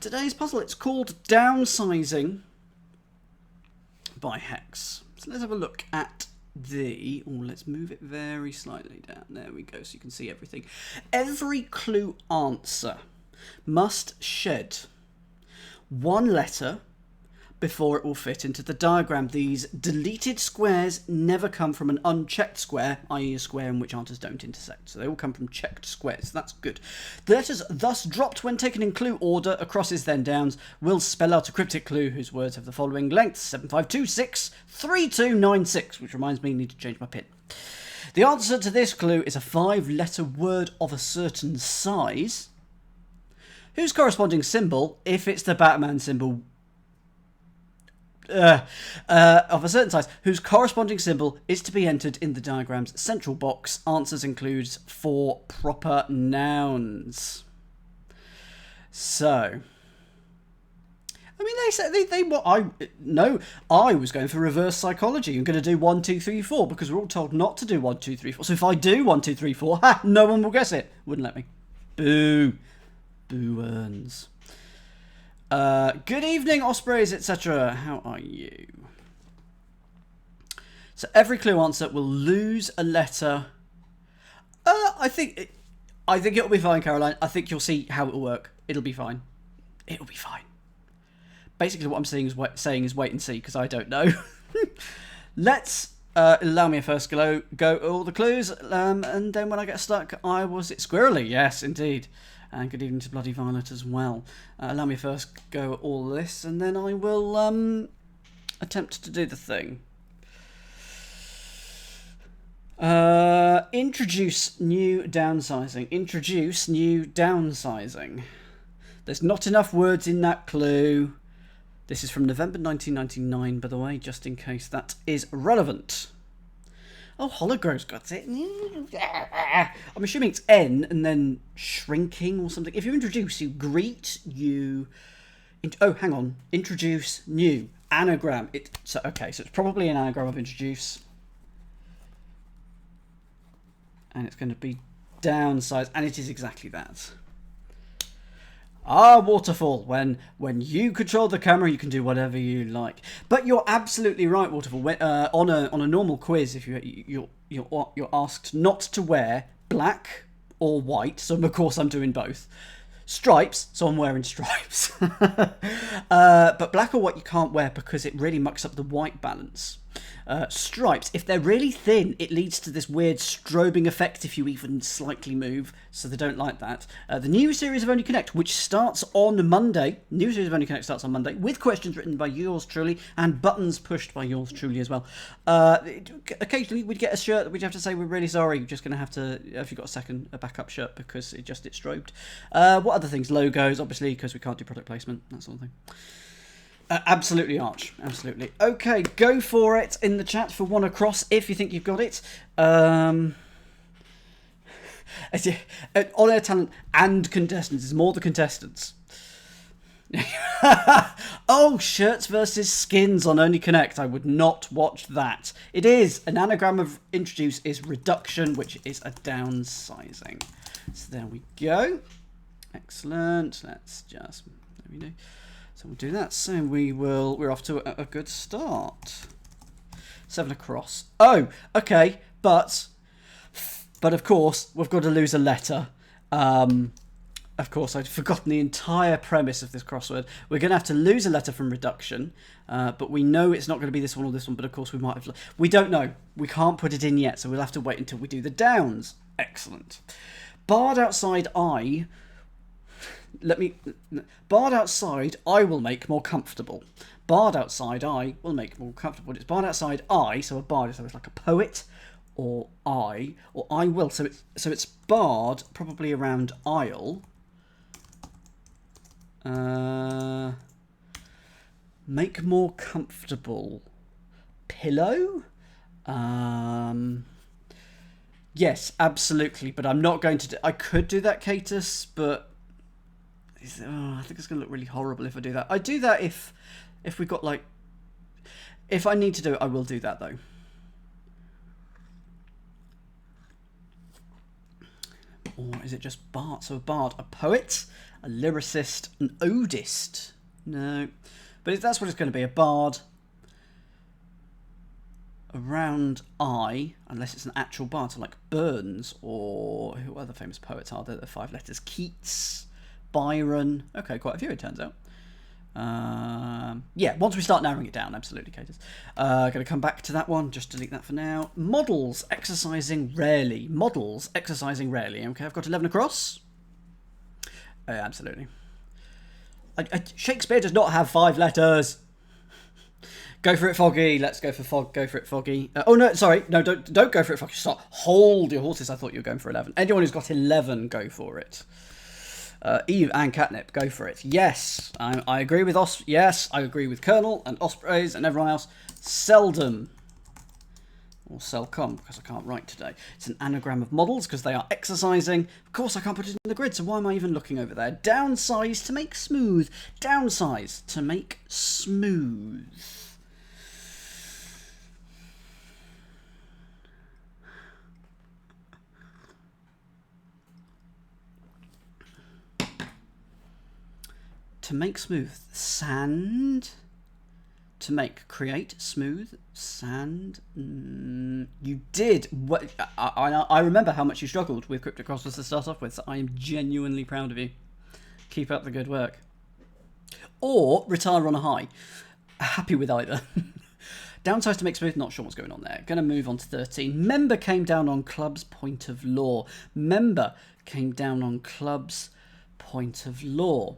Today's puzzle, it's called Downsizing by Hex. So let's have a look at the... Oh, let's move it very slightly down. There we go, so you can see everything. Every clue answer must shed one letter before it will fit into the diagram. These deleted squares never come from an unchecked square, i.e. a square in which answers don't intersect. So they all come from checked squares. That's good. The letters thus dropped when taken in clue order, acrosses then downs, will spell out a cryptic clue whose words have the following length: 75263296, which reminds me I need to change my pin. The answer to this clue is a 5-letter word of a certain size, whose corresponding symbol, if it's the Batman symbol, of a certain size, whose corresponding symbol is to be entered in the diagram's central box. Answers includes 4 proper nouns. So, I mean, they said I was going for reverse psychology. I'm going to do 1, 2, 3, 4 because we're all told not to do 1, 2, 3, 4. So if I do 1, 2, 3, 4, ha, no one will guess it. Wouldn't let me. Boo. Boo earns. Good evening, Ospreys, etc. How are you? So every clue answer will lose a letter. I think it'll be fine, Caroline. I think you'll see how it'll work. It'll be fine. It'll be fine. Basically, what I'm saying is wait and see, because I don't know. Let's allow me a first go all the clues, and then when I get stuck, was it squirrely? Yes, indeed. And good evening to Bloody Violet as well. Allow me first go at all this, and then I will attempt to do the thing. Introduce new downsizing. Introduce new downsizing. There's not enough words in that clue. This is from November 1999, by the way, just in case that is relevant. Oh, Hologrow's got it. I'm assuming it's N and then shrinking or something. If you introduce, you greet, you... Oh, hang on. Introduce, new. Anagram. So it's probably an anagram of introduce. And it's going to be downsize. And it is exactly that. Waterfall. When you control the camera, you can do whatever you like. But you're absolutely right, Waterfall. On a normal quiz, if you're asked not to wear black or white, so of course I'm doing both. Stripes, so I'm wearing stripes. But black or white you can't wear because it really mucks up the white balance. Stripes, if they're really thin, it leads to this weird strobing effect if you even slightly move, so they don't like that. The new series of Only Connect, which starts on Monday, with questions written by yours truly, and buttons pushed by yours truly as well. Occasionally we'd get a shirt that we'd have to say we're really sorry, you're just going to have to, if you've got a backup shirt, because it strobed. What other things? Logos, obviously, because we can't do product placement, that sort of thing. Absolutely, Arch. Absolutely. Okay, go for it in the chat for one across if you think you've got it. On Air Talent and contestants. It's more the contestants. Oh, shirts versus skins on Only Connect. I would not watch that. It is. An anagram of introduce is reduction, which is a downsizing. So there we go. Excellent. Let's just... There we go. So we'll do that. So we're off to a good start. 7 across. Oh, okay. But of course, we've got to lose a letter. Of course, I'd forgotten the entire premise of this crossword. We're going to have to lose a letter from reduction. But we know it's not going to be this one or this one. But of course, we might have... We don't know. We can't put it in yet. So we'll have to wait until we do the downs. Excellent. Barred outside I... Barred outside, I will make more comfortable. Barred outside, I will make more comfortable. It's barred outside, I, so a bard is like a poet, or I will. So it's barred probably around aisle. Make more comfortable. Pillow? Yes, absolutely, but I'm not going to do... I could do that, Catus, but... I think it's going to look really horrible if I do that. I do that if we got like... If I need to do it, I will do that though. Or is it just bard? So a bard, a poet, a lyricist, an odist. No. But that's what it's going to be, a bard. Around I, unless it's an actual bard, so like Burns, or who other famous poets are there? The 5 letters. Keats, Byron. Okay, quite a few it turns out. Yeah, once we start narrowing it down, absolutely, Caters. Going to come back to that one, just delete that for now. Models exercising rarely. Models exercising rarely. Okay, I've got 11 across. Absolutely. Shakespeare does not have 5 letters. Go for it, Foggy. Let's go for Go for it, Foggy. Oh no, sorry, no, don't go for it, Foggy. Stop. Hold your horses. I thought you were going for 11. Anyone who's got 11, go for it. Eve and Catnip, go for it. Yes, I agree with Yes, I agree with Colonel and Ospreys and everyone else. Seldom, or Selcom, because I can't write today. It's an anagram of models because they are exercising. Of course, I can't put it in the grid, so why am I even looking over there? Downsize to make smooth. Downsize to make smooth. To make smooth, sand. To make, create, smooth, sand. You did. What? I remember how much you struggled with Cryptic Crosswords to start off with, so I am genuinely proud of you. Keep up the good work. Or retire on a high. Happy with either. Downsize to make smooth, not sure what's going on there. Going to move on to 13. Member came down on club's point of law. Member came down on club's point of law.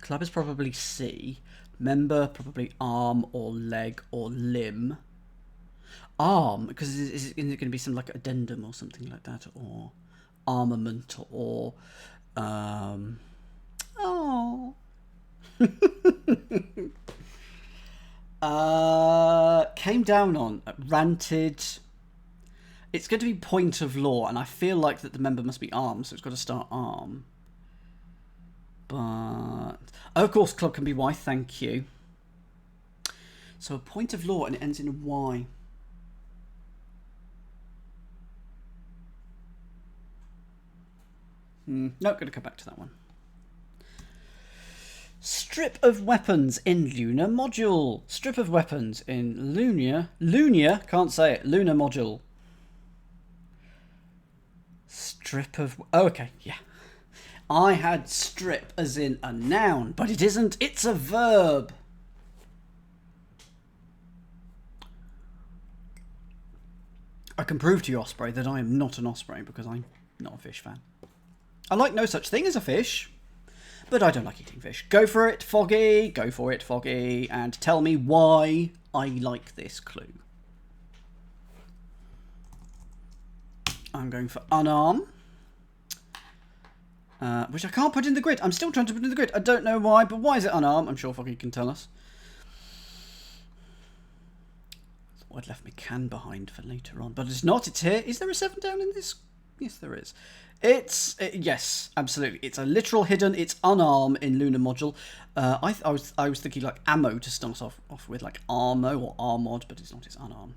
Club is probably C. Member, probably arm or leg or limb. Arm, because is it going to be some like addendum or something like that? Or armament or... Oh. Came down on, ranted. It's going to be point of law, and I feel like that the member must be arm, so it's got to start arm. But... Oh, of course, club can be Y, thank you. So a point of law and it ends in a Y. Not going to come back to that one. Strip of weapons in lunar module. Strip of weapons in lunar, can't say it, lunar module. Strip of... Oh, okay, yeah. I had strip as in a noun, but it isn't. It's a verb. I can prove to you, Osprey, that I am not an Osprey because I'm not a fish fan. I like no such thing as a fish, but I don't like eating fish. Go for it, Foggy. Go for it, Foggy. And tell me why I like this clue. I'm going for unarm. Which I can't put in the grid. I'm still trying to put in the grid. I don't know why, but why is it unarmed? I'm sure Foggy can tell us. Thought I'd left my can behind for later on, but it's not. It's here. Is there a 7 down in this? Yes, there is. Yes, absolutely. It's a literal hidden. It's unarmed in lunar module. I was thinking like ammo to start off with, like armo or armod, but it's not. It's unarmed.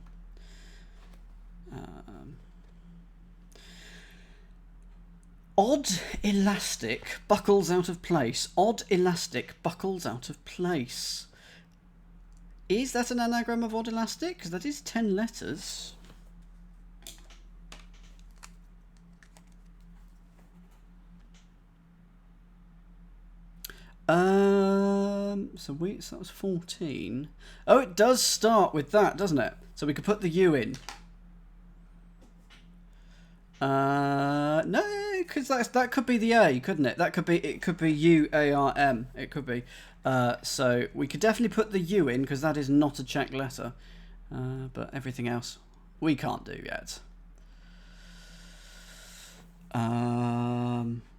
Odd elastic buckles out of place. Odd elastic buckles out of place. Is that an anagram of odd elastic? Because that is 10 letters. So that was 14. Oh, it does start with that, doesn't it? So we could put the U in. No, because that could be the A, couldn't it? It could be U-A-R-M. It could be. So we could definitely put the U in because that is not a check letter. But everything else we can't do yet.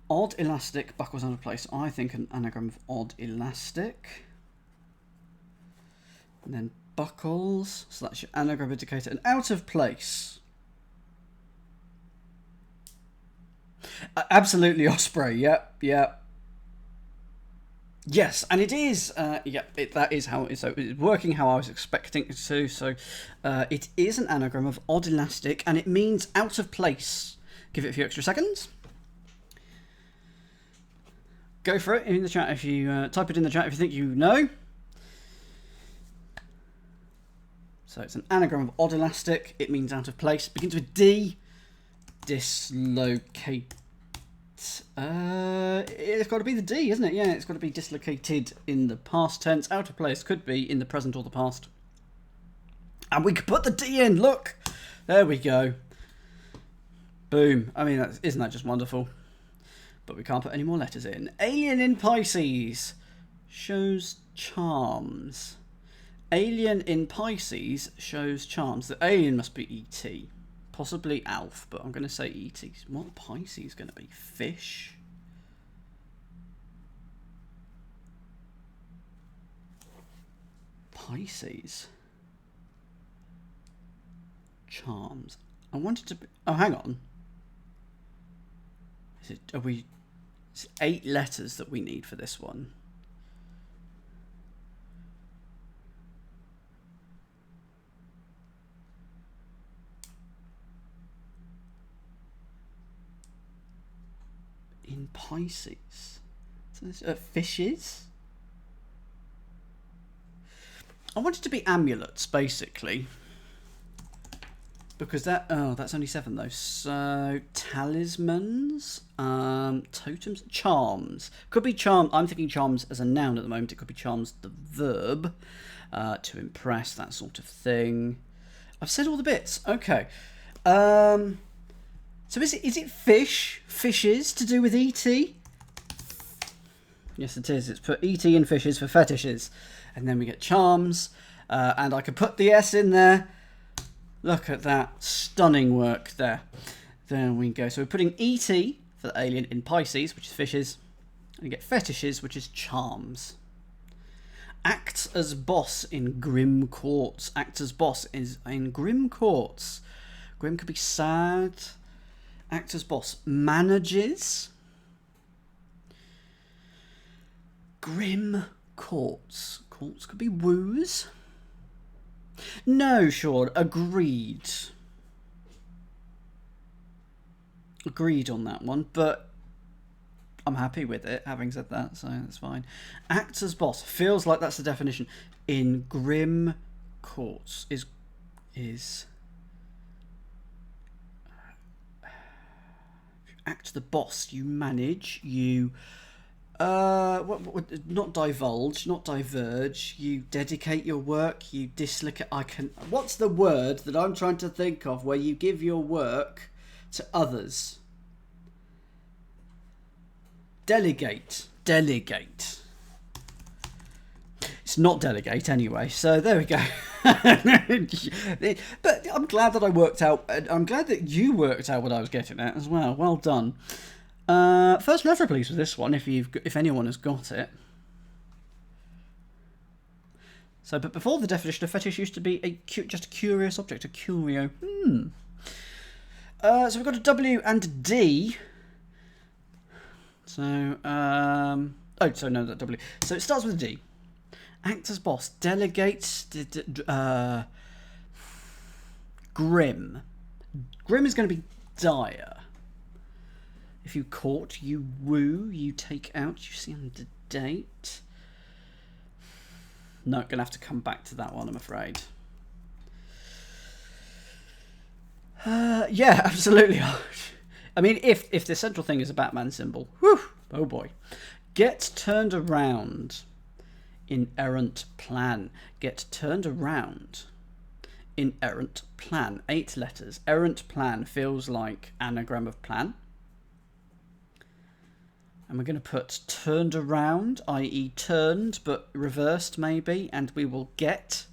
Odd elastic buckles out of place. I think an anagram of odd elastic. And then buckles. So that's your anagram indicator. And out of place. Absolutely, Osprey. Yep. Yes, and it is. That is how it is. So it's working how I was expecting it to. So it is an anagram of odd elastic, and it means out of place. Give it a few extra seconds. Go for it in the chat if you type it in the chat if you think you know. So it's an anagram of odd elastic. It means out of place. Begins with D. Dislocate. It's got to be the D, isn't it? Yeah, it's got to be dislocated in the past tense. Out of place could be in the present or the past. And we could put the D in. Look, there we go. Boom. I mean, isn't that just wonderful? But we can't put any more letters in. Alien in Pisces shows charms. Alien in Pisces shows charms. The alien must be E.T. Possibly Alf, but I'm going to say E.T. What Pisces going to be? Fish? Pisces. Charms. I wanted to be... Oh, hang on. It's 8 letters that we need for this one. In Pisces. So fishes? I want it to be amulets, basically. Because that's only 7 though. So talismans, totems, charms. Could be charm. I'm thinking charms as a noun at the moment. It could be charms, the verb, to impress, that sort of thing. I've said all the bits. Okay. So is it fish? Fishes to do with E.T.? Yes, it is. It's put E.T. in fishes for fetishes. And then we get charms. And I could put the S in there. Look at that. Stunning work there. There we go. So we're putting E.T. for the alien in Pisces, which is fishes. And you get fetishes, which is charms. Acts as boss in grim courts. Acts as boss is in grim courts. Grim could be sad. Act as boss. Manages. Grim courts. Courts could be woos. No, Sean. Agreed. Agreed on that one, but I'm happy with it, having said that, so that's fine. Acts as boss. Feels like that's the definition. In grim courts is act the boss. You manage. You not divulge, not diverge. You dedicate your work. You dislocate. What's the word that I'm trying to think of where you give your work to others? Delegate. Delegate. It's not delegate anyway, so there we go. But I'm glad that I worked out. I'm glad that you worked out what I was getting at as well. Well done. First letter, please, for this one, if anyone has got it. So, but before the definition of fetish used to be just a curious object, a curio. So we've got a W and a D. So, so no, that W. So it starts with a D. Act as boss. Delegate. Grim. Grim is going to be dire. If you court, you woo, you take out, you see on the date. No, going to have to come back to that one, I'm afraid. Yeah, absolutely. I mean, if the central thing is a Batman symbol, whew, oh boy. Get turned around. In errant plan. Get turned around. In errant plan. 8 letters. Errant plan feels like anagram of plan. And we're going to put turned around, i.e. turned, but reversed maybe, and we will get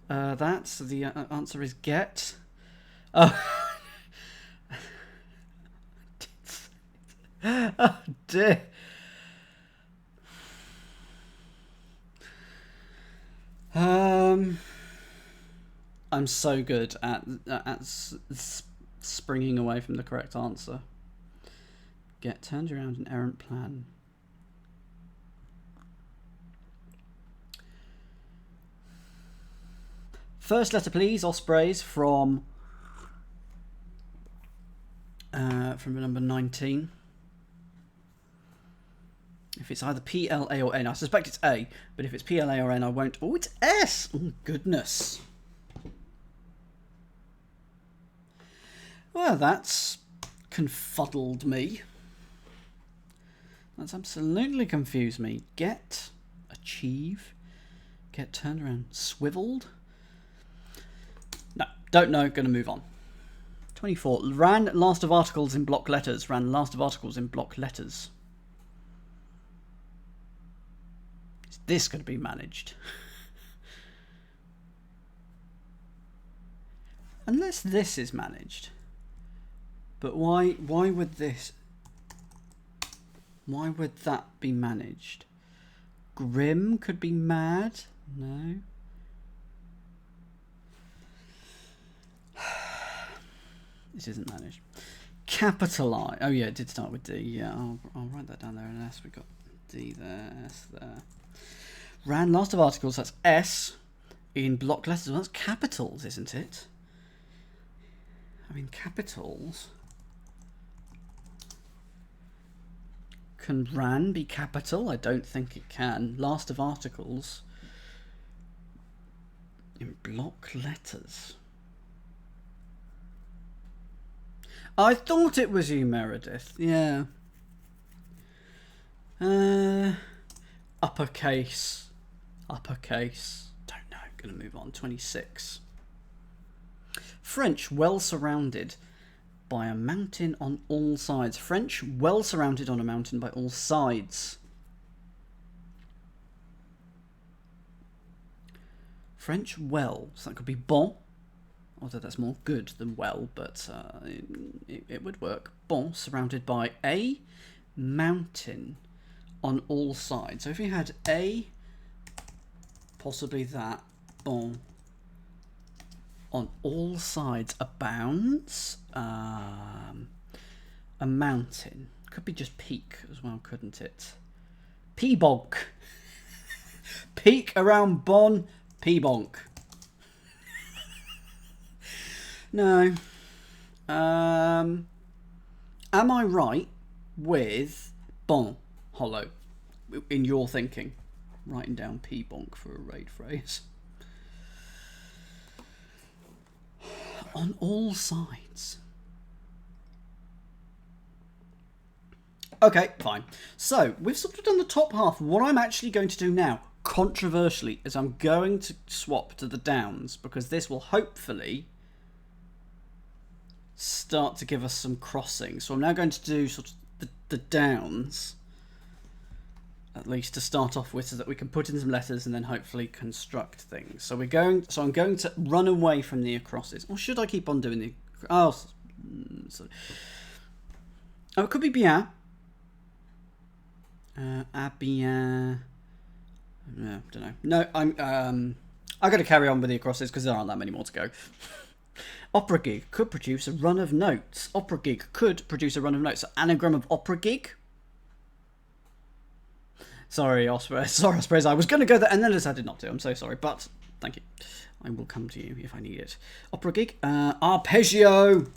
that. So the answer is get. Oh, oh dear. I'm so good at springing away from the correct answer. Get turned around an errant plan. First letter, please, Ospreys, from number 19. If it's either P, L, A, or N. I suspect it's A, but if it's P, L, A, or N, I won't. Oh, it's S! Oh, goodness. Well, that's confuddled me. That's absolutely confused me. Get, achieve, get turned around, swiveled. No, don't know, gonna move on. 24. Ran last of articles in block letters. Ran last of articles in block letters. Is this going to be managed? Unless this is managed. But why would this... Why would that be managed? Grim could be mad? No. This isn't managed. Capitalize. Oh yeah, it did start with D. Yeah, I'll write that down there. And S, we got D there, S there. Ran last of articles. That's S in block letters. Well, that's capitals, isn't it? I mean, capitals. Can ran be capital? I don't think it can. Last of articles in block letters. I thought it was you, Meredith. Yeah. Uppercase. Uppercase. Don't know. Gonna move on. 26. French, well surrounded by a mountain on all sides. French, well surrounded on a mountain by all sides. French, well. So that could be bon. Although that's more good than well, but it would work. Bon, surrounded by a mountain on all sides. So if you had a, possibly that, bon, on all sides, abounds, a mountain. Could be just peak as well, couldn't it? P-bonk. Peak around Bon, P-bonk. No. Am I right with bon, hollow, in your thinking? Writing down P-bonk for a raid phrase. On all sides. Okay, fine. So, we've sort of done the top half. What I'm actually going to do now, controversially, is I'm going to swap to the downs, because this will hopefully start to give us some crossing. So I'm now going to do sort of the downs, at least to start off with, so that we can put in some letters and then hopefully construct things. So I'm going to run away from the acrosses. Or should I keep on doing the... Oh, sorry. Oh, it could be bien. Bien. No, don't know. No, I'm going to carry on with the acrosses because there aren't that many more to go. Opera gig could produce a run of notes. Opera gig could produce a run of notes. So anagram of opera gig. Sorry, Ospreys. Sorry, Ospreys. I was going to go there and then I decided not to. I'm so sorry, but thank you. I will come to you if I need it. Opera gig. Arpeggio.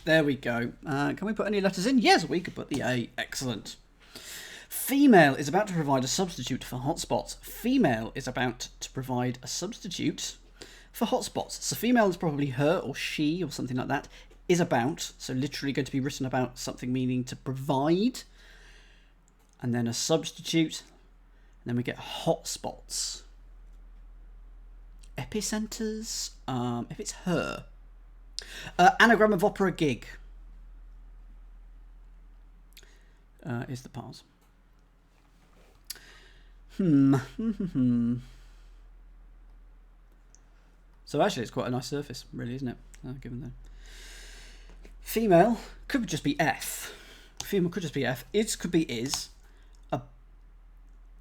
There we go. Can we put any letters in? Yes, we could put the A. Excellent. Female is about to provide a substitute for hotspots. Female is about to provide a substitute for hotspots. So female is probably her or she or something like that. Is about, so literally going to be written about something meaning to provide. And then a substitute. And then we get hotspots. Epicenters. If it's her. Anagram of opera gig. Is the pause. So actually it's quite a nice surface, really, isn't it? Given the female could just be F. Female could just be F. Is could be is.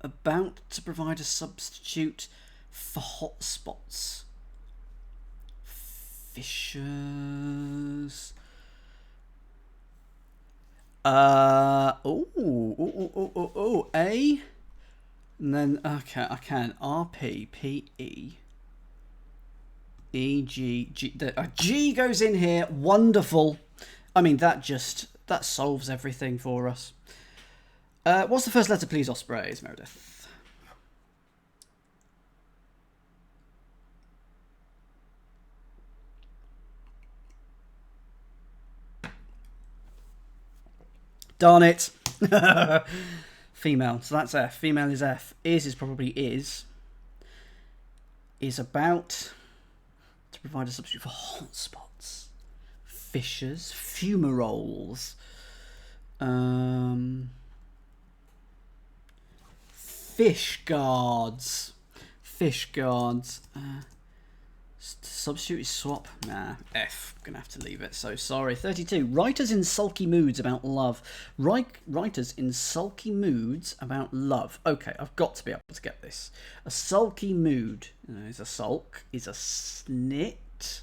About to provide a substitute for hotspots. Fishers. A. And then, okay, I can. R, P, P, E. E, G, G. G goes in here. Wonderful. I mean, that solves everything for us. What's the first letter, please, Ospreys, Meredith? Darn it. Female. So that's F. Female is F. Is probably is. Is about to provide a substitute for hotspots. Fissures. Fumaroles. Fish guards. Fish guards. Substitute is swap. Nah, F. Gonna have to leave it. So sorry. 32. Writers in sulky moods about love. Writers in sulky moods about love. Okay, I've got to be able to get this. A sulky mood is a sulk. Is a snit.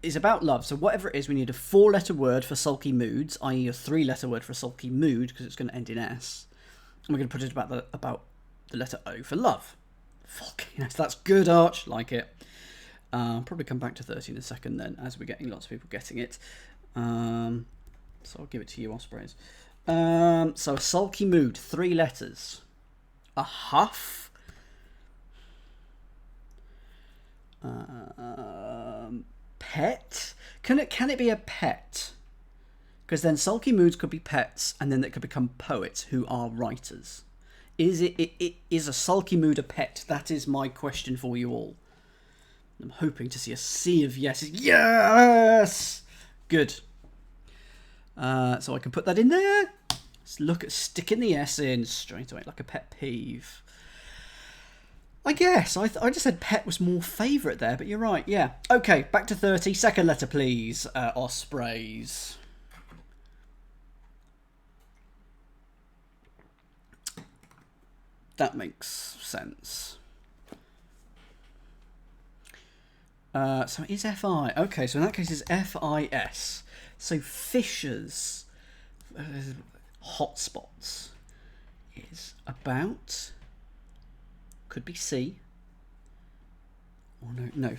Is about love. So whatever it is, we need a 4-letter word for sulky moods, i.e. a 3-letter word for a sulky mood, because it's going to end in S. And we're going to put it about the letter O for love. Fucking yes, that's good, Arch. Like it. Probably come back to 30 in a second then, as we're getting lots of people getting it. So I'll give it to you, Ospreys. So a sulky mood, 3 letters. A huff. Pet. Can it be a pet? Because then sulky moods could be pets, and then they could become poets who are writers. Is is a sulky mood a pet? That is my question for you all. I'm hoping to see a sea of yeses. Yes! Good. So I can put that in there. Let's look at sticking the S in straight away, like a pet peeve. I guess. I just said pet was more favourite there, but you're right, yeah. Okay, back to 30. Second letter, please, Ospreys. That makes sense. So it is FI. Okay, so in that case it's FIS. So fissures, hotspots, is about... Could be C. Or no,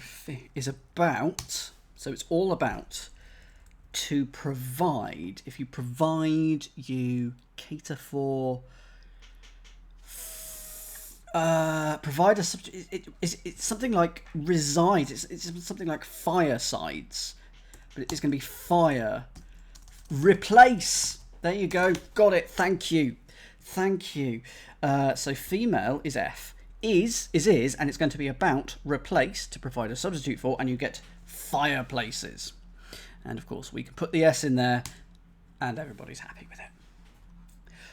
is about. So it's all about to provide. If you provide, you cater for. Provide a subject. It's something like resides. It's something like firesides, but it's going to be fire. Replace. There you go. Got it. Thank you. Thank you. So female is F. Is, and it's going to be about replace to provide a substitute for, and you get fireplaces. And of course, we can put the S in there, and everybody's happy with it.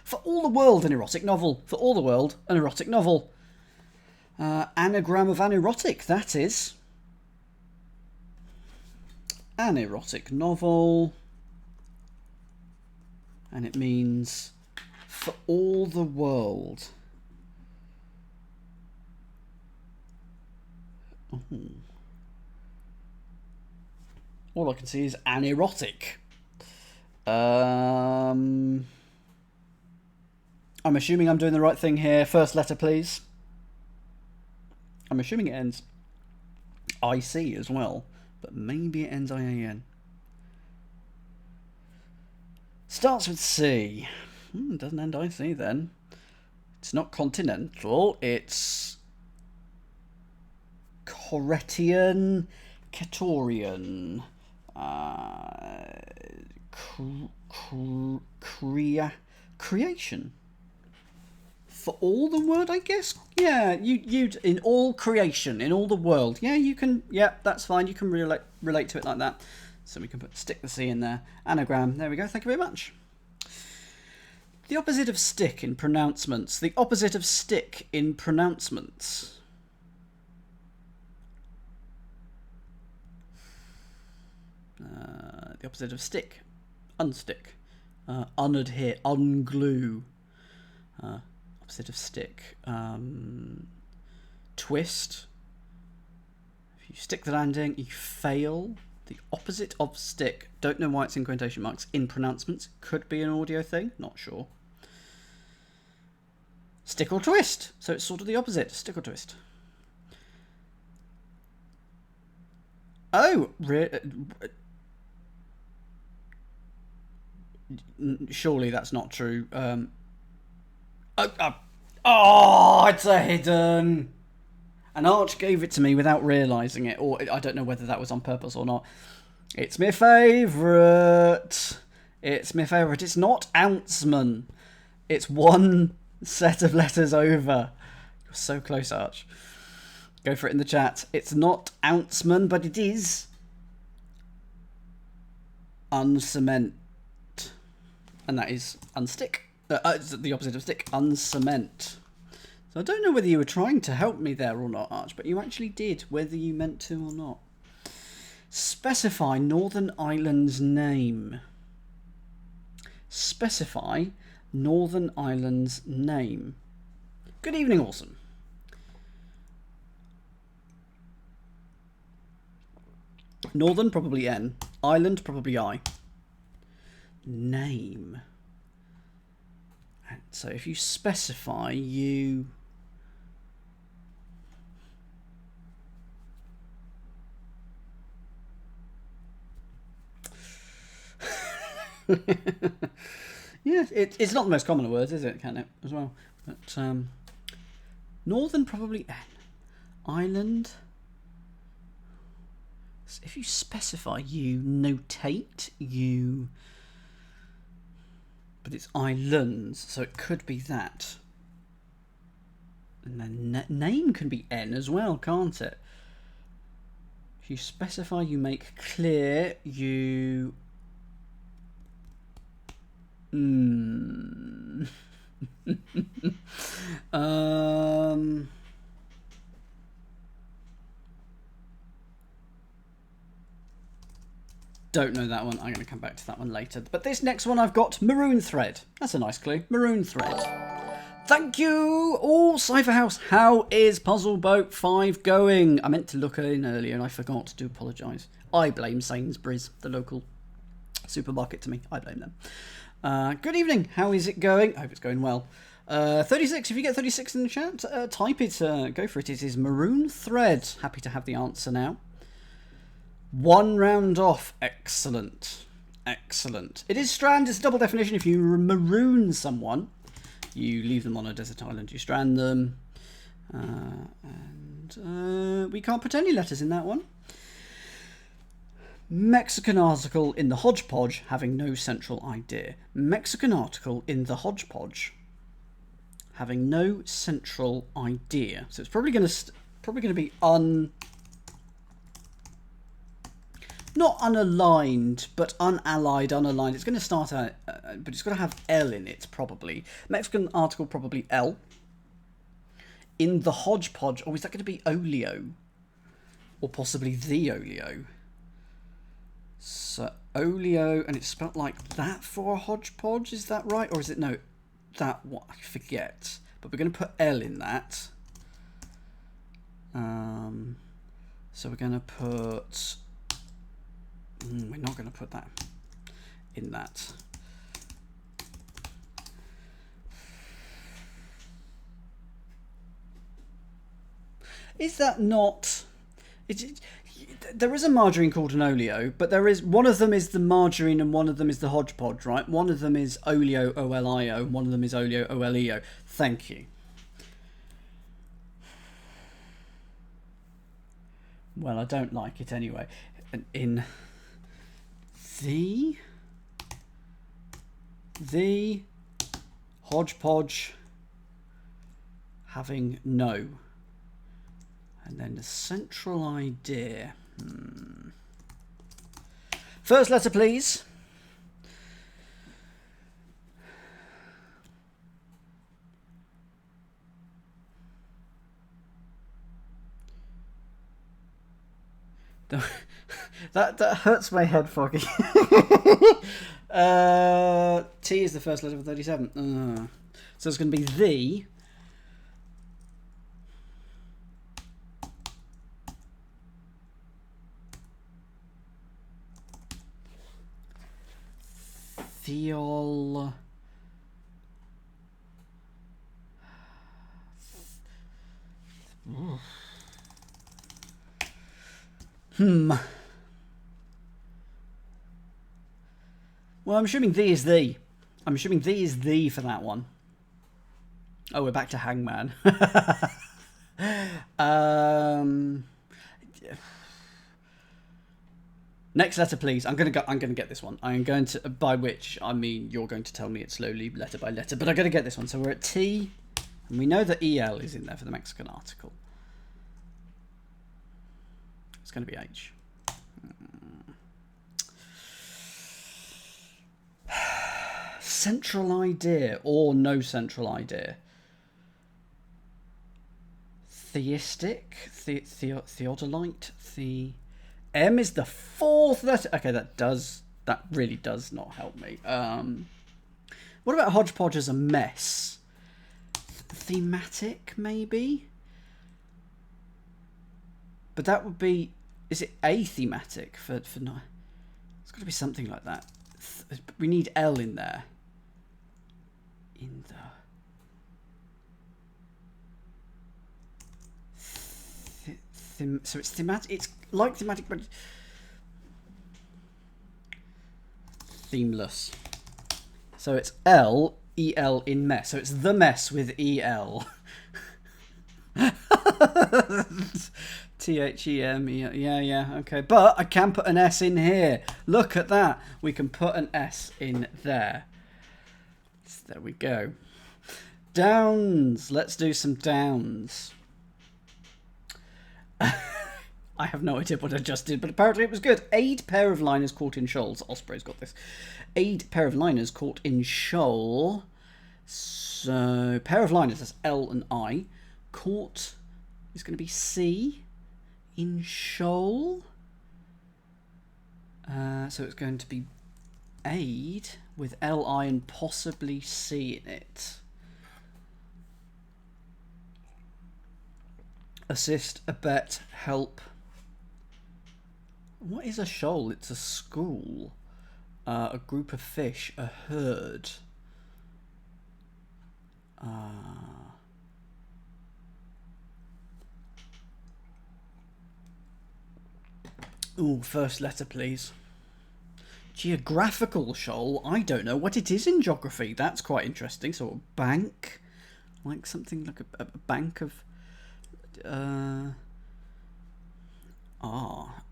For all the world, an erotic novel. For all the world, an erotic novel. Anagram of anerotic, that is. An erotic novel. And it means for all the world. All I can see is anerotic. I'm assuming I'm doing the right thing here. First letter, please. I'm assuming it ends IC as well, but maybe it ends IAN. Starts with C. Doesn't end IC then. It's not continental, it's Coretian, Catorian, creation. For all the word, I guess. Yeah, you in all creation, in all the world. Yeah, you can. Yeah, that's fine. You can relate to it like that. So we can stick the C in there. Anagram. There we go. Thank you very much. The opposite of stick in pronouncements. The opposite of stick in pronouncements. The opposite of stick. Unstick. Unadhere. Unglue. Opposite of stick. Twist. If you stick the landing, you fail. The opposite of stick. Don't know why it's in quotation marks. In pronouncements. Could be an audio thing. Not sure. Stick or twist. So it's sort of the opposite. Stick or twist. Oh, Surely that's not true. Oh, it's a hidden. And Arch gave it to me without realising it, or I don't know whether that was on purpose or not. It's my favourite. It's my favourite. It's not Ounceman. It's one set of letters over. You're so close, Arch. Go for it in the chat. It's not Ounceman, but it is uncement. And that is unstick. It's the opposite of stick. Uncement. So I don't know whether you were trying to help me there or not, Arch, but you actually did, whether you meant to or not. Specify Northern Ireland's name. Specify Northern Ireland's name. Good evening, Awesome. Northern, probably N. Ireland, probably I. Name. And so if you specify, you... Yeah, it's not the most common of words, is it? Can it as well? But Northern probably N. Ireland. So if you specify, you notate, you. But it's islands, so it could be that. And then name can be N as well, can't it? If you specify, you make clear, you. Don't know that one. I'm going to come back to that one later. But this next one I've got maroon thread. That's a nice clue. Maroon thread. Thank you, all Cypher House. How is Puzzle Boat 5 going? I meant to look in earlier and I forgot. Do apologise. I blame Sainsbury's, the local supermarket to me. I blame them. Good evening. How is it going? I hope it's going well. 36. If you get 36 in the chat, type it. Go for it. It is maroon thread. Happy to have the answer now. 1 round off. Excellent. Excellent. It is strand. It's a double definition. If you maroon someone, you leave them on a desert island. You strand them. And we can't put any letters in that one. Mexican article in the hodgepodge having no central idea. Mexican article in the hodgepodge having no central idea. So it's probably going to be not unaligned, but unallied, unaligned. It's going to start out, but it's got to have L in it, probably. Mexican article, probably L. In the hodgepodge, is that going to be oleo? Or possibly the oleo? So, oleo, and it's spelled like that for a hodgepodge, is that right? Or is it, no, that one, I forget. But we're going to put L in that. So we're going to put... we're not going to put that in that. Is that not... there is a margarine called an oleo, but there is one of them is the margarine and one of them is the hodgepodge, right? One of them is oleo, O-L-I-O, and one of them is oleo, O-L-E-O. Thank you. Well, I don't like it anyway. In the hodgepodge having no. And then the central idea. First letter, please. That hurts my head, Foggy. T is the first letter of 37. So it's going to be the. Theol. Well, I'm assuming the is the. I'm assuming the is the for that one. Oh, we're back to hangman. Next letter, please. I'm gonna get this one. I'm going to, by which I mean you're going to tell me it slowly, letter by letter. But I'm gonna get this one. So we're at T, and we know that EL is in there for the Mexican article. It's going to be H. Central idea or no central idea. Theistic, theodolite, M is the fourth letter. Okay, that really does not help me. What about hodgepodge as a mess? Thematic, maybe? But that would be, is it athematic for no? It's got to be something like that. We need L in there. In the so it's thematic. It's like thematic, but themeless. So it's L E L in mess. So it's the mess with E L. THEM. Yeah. Okay, but I can put an S in here. Look at that. We can put an S in there. So there we go. Downs. Let's do some downs. I have no idea what I just did, but apparently it was good. 8 pair of liners caught in shoals. Osprey's got this. 8 pair of liners caught in shoal. So, pair of liners, that's L and I. Caught is going to be C in shoal. So it's going to be aid with L, I, and possibly C in it. Assist, abet, help. What is a shoal? It's a school. A group of fish. A herd. Ooh, first letter, please. Geographical shoal. I don't know what it is in geography. That's quite interesting. So, a bank. Like something like a bank of...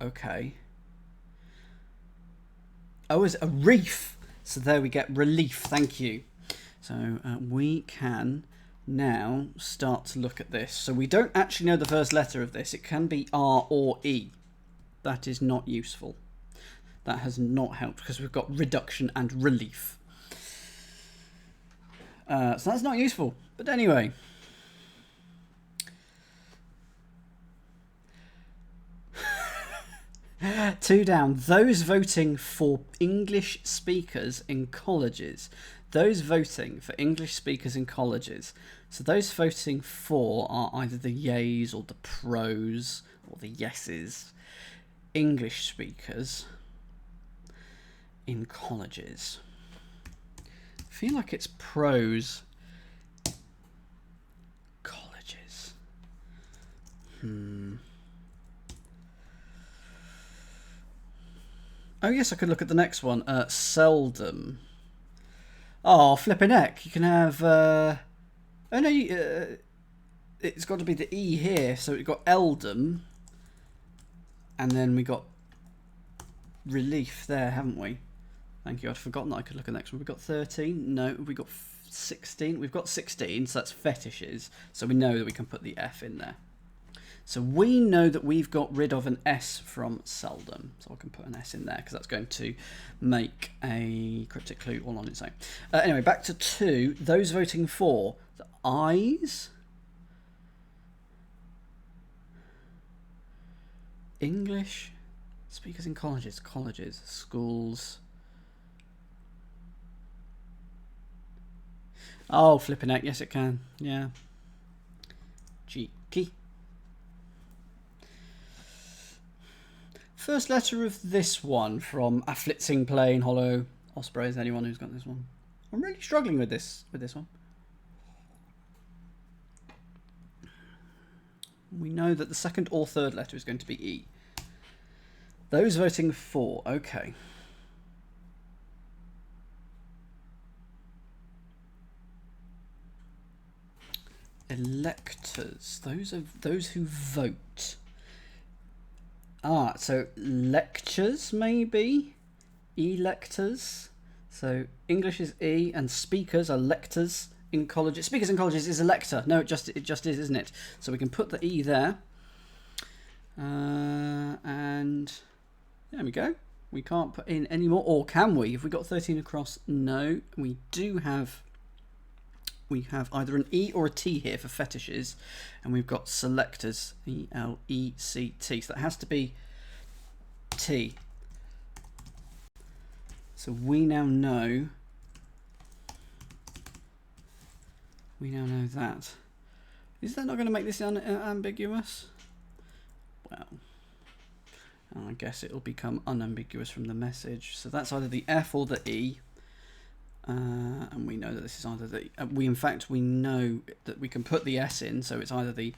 okay. Oh, is a reef. So there we get relief. Thank you. So we can now start to look at this. So we don't actually know the first letter of this. It can be R or E. That is not useful. That has not helped because we've got reduction and relief. So that's not useful. But anyway. Two down. Those voting for English speakers in colleges. Those voting for English speakers in colleges. So those voting for are either the yays or the pros or the yeses. English speakers in colleges. I feel like it's pros. Colleges. Oh yes, I could look at the next one. Seldom. Oh, flipping heck. You can have... oh no, it's got to be the E here. So we've got eldom. And then we got relief there, haven't we? Thank you. I'd forgotten that I could look at the next one. We've got 13. No, we got 16. We've got 16, so that's fetishes. So we know that we can put the F in there. So we know that we've got rid of an S from seldom. So I can put an S in there because that's going to make a cryptic clue all on its own. Anyway, back to 2. Those voting for the I's. English speakers in colleges, schools. Oh, flipping heck. Yes, it can. Yeah. Cheeky. First letter of this one from Afflitzing Plain Hollow Osprey. Is anyone who's got this one? I'm really struggling with this one. We know that the second or third letter is going to be E. Those voting for, okay. Electors. Those who vote. So lectures maybe? Electors. So English is E and speakers are lectors in colleges. Speakers in colleges is a lector. No, it just is, isn't it? So we can put the E there. And there we go. We can't put in any more, or can we? If we got 13 across, no. We do have. We have either an E or a T here for fetishes, and we've got selectors, E-L-E-C-T. So that has to be T. So we now know. We now know that. Is that not going to make this ambiguous? Well, I guess it'll become unambiguous from the message. So that's either the F or the E. And we know that this is either the... we know that we can put the S in, so it's either the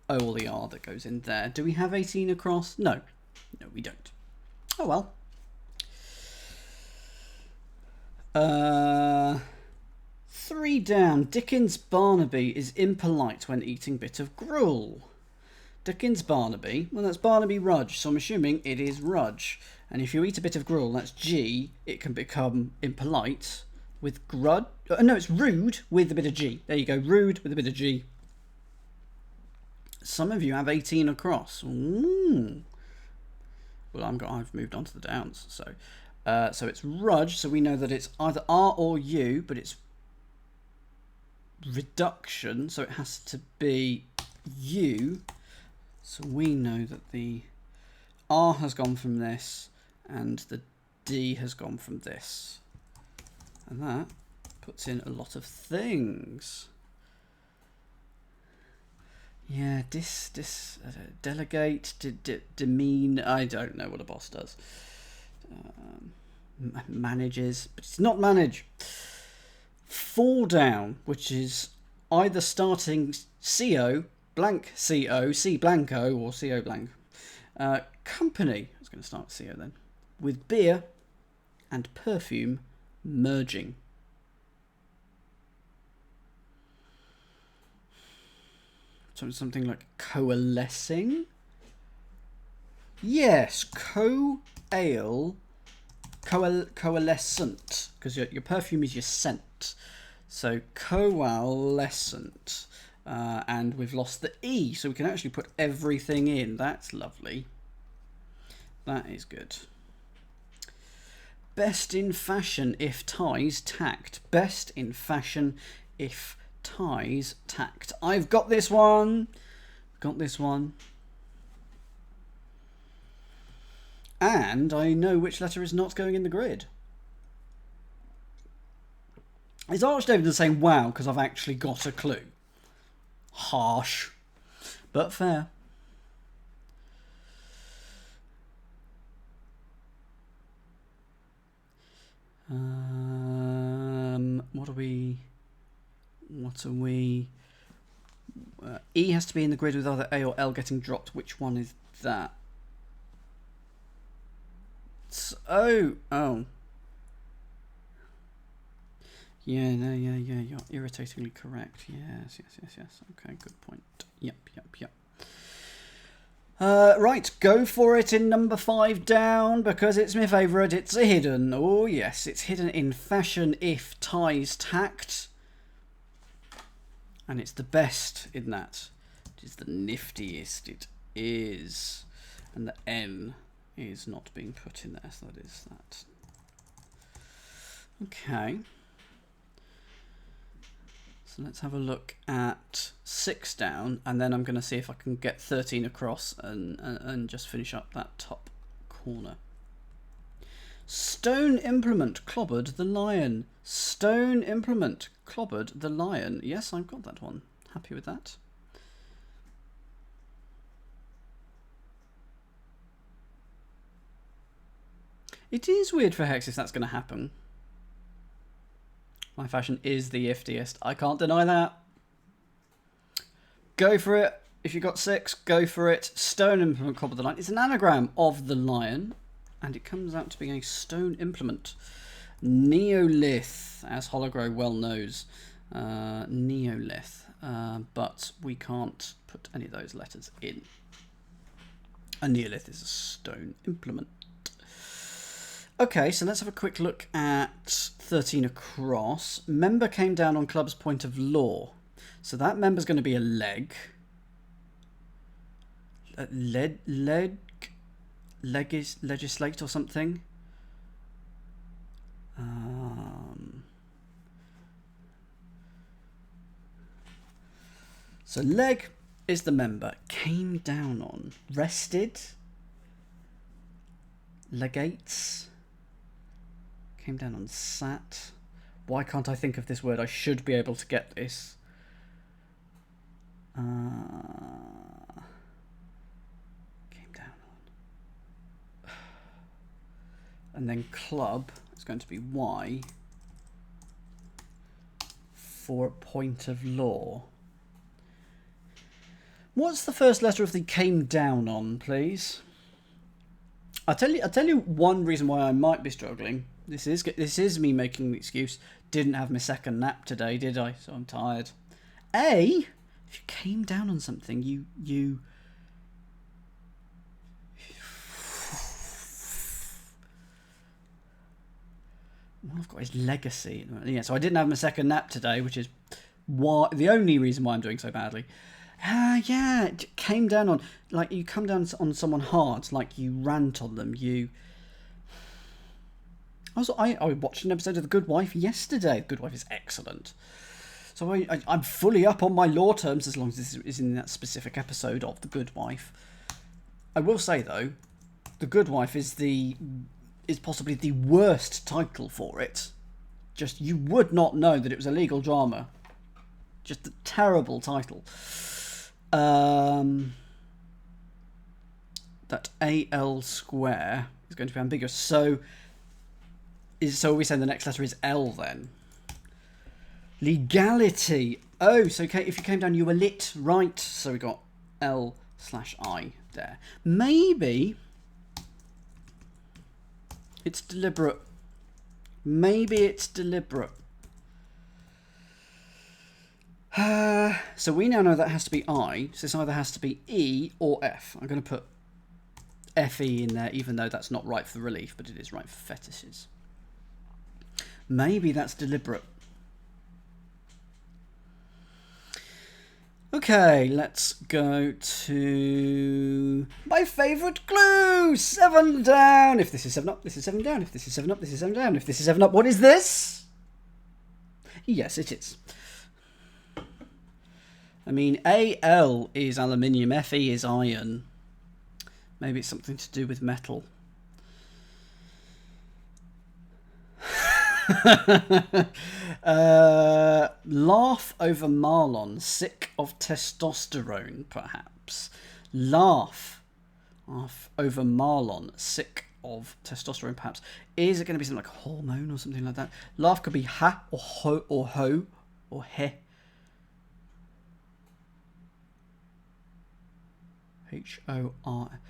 O or the R that goes in there. Do we have 18 across? No. No, we don't. Oh, well. 3 down. Dickens Barnaby is impolite when eating bit of gruel. Dickens Barnaby, well, that's Barnaby Rudge, so I'm assuming it is Rudge. And if you eat a bit of gruel, that's G, it can become impolite with grud. No, it's rude with a bit of G. There you go, rude with a bit of G. Some of you have 18 across. Ooh. Well, I've moved on to the downs, so it's Rudge, so we know that it's either R or U, but it's reduction, so it has to be U. So we know that the R has gone from this and the D has gone from this. And that puts in a lot of things. Yeah, delegate, demean, I don't know what a boss does. Manages, but it's not manage. 4 down, which is either starting CO, blank CO, C blanco, or CO blank. Company, I was going to start with CO then, with beer and perfume merging. So something like coalescing. Yes, coalescent, because your perfume is your scent. So coalescent. And we've lost the E, so we can actually put everything in. That's lovely. That is good. Best in fashion if ties tacked. Best in fashion if ties tacked. I've got this one. Got this one. And I know which letter is not going in the grid. Is Archdavid saying wow because I've actually got a clue? Harsh, but fair. What are we? E has to be in the grid with either A or L getting dropped. Which one is that? Oh. Yeah, no, yeah, you're irritatingly correct. Yes. Okay, good point. Yep. Right, go for it in number 5 down, because it's my favourite. It's a hidden. Oh, yes, it's hidden in fashion if ties tacked. And it's the best in that. It is the niftiest. It is. And the N is not being put in there, so that is that. Okay. So let's have a look at 6 down, and then I'm going to see if I can get 13 across and just finish up that top corner. Stone implement clobbered the lion. Stone implement clobbered the lion. Yes, I've got that one. Happy with that. It is weird for Hex if that's going to happen. My fashion is the iftiest. I can't deny that. Go for it. If you got 6, go for it. Stone implement clobbered the lion. It's an anagram of the lion, and it comes out to be a stone implement. Neolith, as Hologrow well knows. Neolith. but we can't put any of those letters in. A neolith is a stone implement. Okay, so let's have a quick look at 13 across. Member came down on club's point of law. So that member's going to be a leg. Legislate or something. So leg is the member. Came down on. Rested. Legates. Came down on sat. Why can't I think of this word? I should be able to get this. Came down on. And then club is going to be Y for a point of law. What's the first letter of the came down on, please? I'll tell you one reason why I might be struggling. This is me making an excuse. Didn't have my second nap today, did I? So I'm tired. A, if you came down on something, you all I've got is legacy. Yeah, so I didn't have my second nap today, which is why the only reason why I'm doing so badly. Yeah, it came down on, like, you come down on someone hard, like you rant on them, I watched an episode of The Good Wife yesterday. The Good Wife is excellent. So I'm fully up on my law terms as long as this is in that specific episode of The Good Wife. I will say, though, The Good Wife is possibly the worst title for it. Just, you would not know that it was a legal drama. Just a terrible title. That AL square is going to be ambiguous. So are we saying the next letter is L then? Legality. Oh, so if you came down, you were lit, right? So we got L/I there. Maybe it's deliberate. Maybe it's deliberate. So we now know that has to be I. So this either has to be E or F. I'm going to put FE in there, even though that's not right for relief, but it is right for fetishes. Maybe that's deliberate. Okay, let's go to my favourite clue. 7 down. If this is 7 up, this is 7 down. If this is 7 up, this is 7 down. If this is 7 up, what is this? Yes, it is. I mean, AL is aluminium, FE is iron. Maybe it's something to do with metal. Laugh over Marlon, sick of testosterone, perhaps. Laugh over Marlon, sick of testosterone, perhaps. Is it going to be something like a hormone or something like that? Laugh could be ha or ho or ho or he. H-O-R.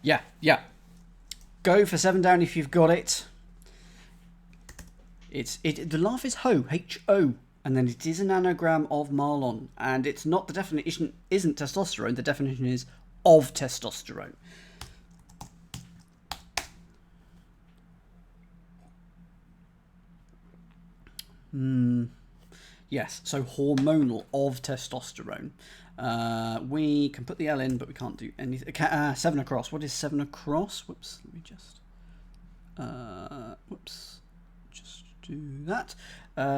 Yeah. Go for 7 down if you've got it. The laugh is ho, H-O, and then it is an anagram of Marlon, and it's not, the definition isn't testosterone, the definition is of testosterone. Yes, so hormonal of testosterone. We can put the L in, but we can't do anything. 7 across. What is 7 across? Whoops, let me just... Just do that.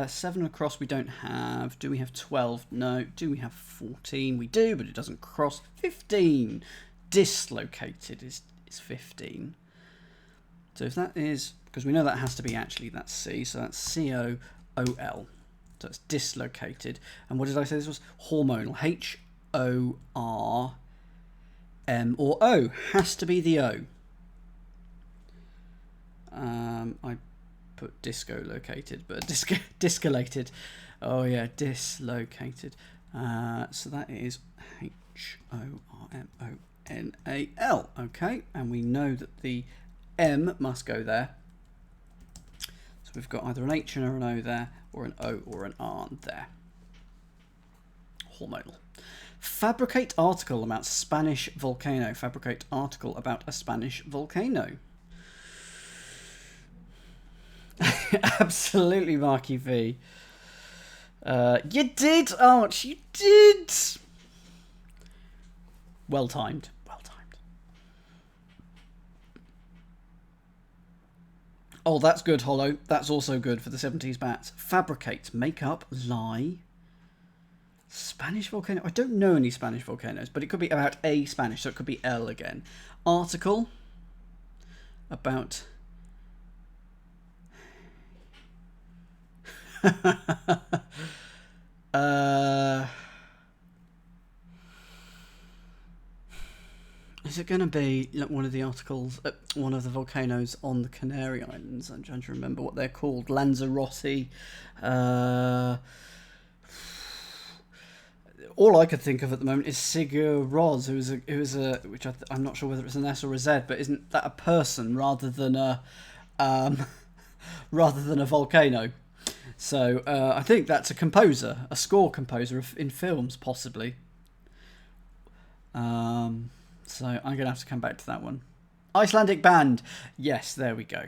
7 across we don't have. Do we have 12? No. Do we have 14? We do, but it doesn't cross. 15. Dislocated is 15. So if that is... Because we know that has to be actually, that's C. So that's C-O-O-L. So it's dislocated. And what did I say this was? Hormonal. H-O-R-M or O. Has to be the O. I put disco located, but discolated. Oh yeah, dislocated. So that is H-O-R-M-O-N-A-L. Okay, and we know that the M must go there. So we've got either an H and an O there, or an O or an R there. hormonal. Fabricate article about Spanish volcano. Fabricate article about a Spanish volcano. Absolutely, Marky V. You did, Arch. You did. Well timed. Well timed. Oh, that's good, Hollow. That's also good for the 70s bats. Fabricate, make up, lie. Spanish volcano. I don't know any Spanish volcanoes, but it could be about a Spanish, so it could be L again. Article about. Is it going to be like one of the articles at one of the volcanoes on the Canary Islands? I'm trying to remember what they're called. Lanzarote. All I could think of at the moment is Sigur Ros, who is a which I'm not sure whether it's an S or a Z, but isn't that a person rather than a volcano? So I think that's a composer, a score composer in films, possibly. So I'm going to have to come back to that one. Icelandic band. Yes, there we go.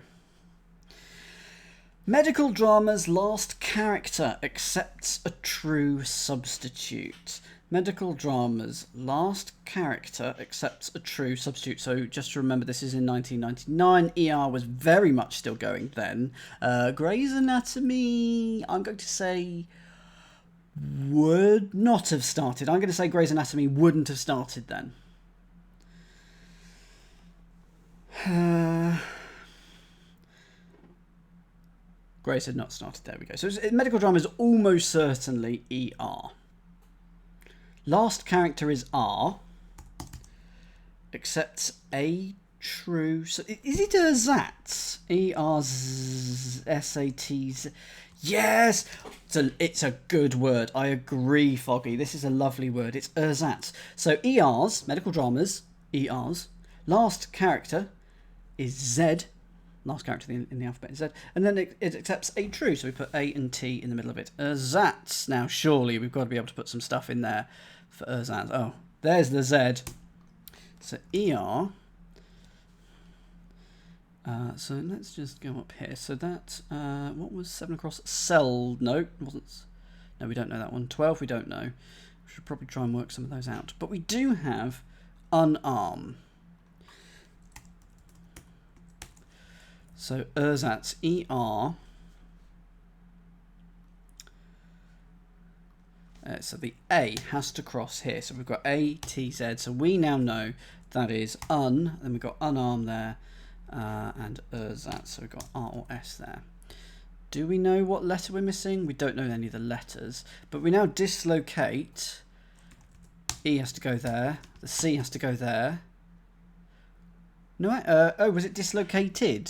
Medical drama's last character accepts a true substitute. Medical drama's last character accepts a true substitute. So just to remember, this is in 1999. ER was very much still going then. Grey's Anatomy, I'm going to say, would not have started. I'm going to say Grey's Anatomy wouldn't have started then. Grace had not started. There we go. So medical drama is almost certainly ER. Last character is R. Accepts a true. So is it ersatz? ERSATs. Yes. It's a good word. I agree, Foggy. This is a lovely word. It's ersatz. So ERs, medical dramas, ERs. Last character is Z. Last character in the alphabet is Z. And then it accepts a true, so we put A and T in the middle of it. Ersatz. Now, surely we've got to be able to put some stuff in there for ersatz. Oh, there's the Z. So ER. So let's just go up here. So that, what was 7 across? Cell. No, wasn't. No, we don't know that one. 12, we don't know. We should probably try and work some of those out. But we do have unarm. So ersatz, ER. So the A has to cross here. So we've got A, T, Z. So we now know that is then we've got unarm there, and ersatz. So we've got R or S there. Do we know what letter we're missing? We don't know any of the letters. But we now dislocate. E has to go there. The C has to go there. No, oh, was it dislocated?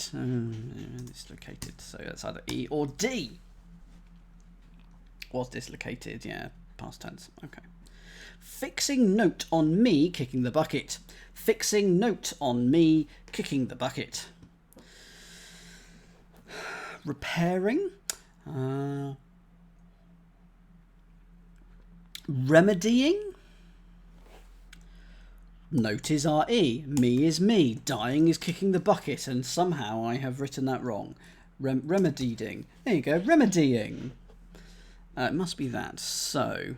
Dislocated. So that's either E or D. Was dislocated, yeah, past tense. Okay. Fixing note on me kicking the bucket. Fixing note on me kicking the bucket. Repairing. Remedying. Note is RE, me is me, dying is kicking the bucket, and somehow I have written that wrong. Remedying. There you go, remedying. It must be that. So,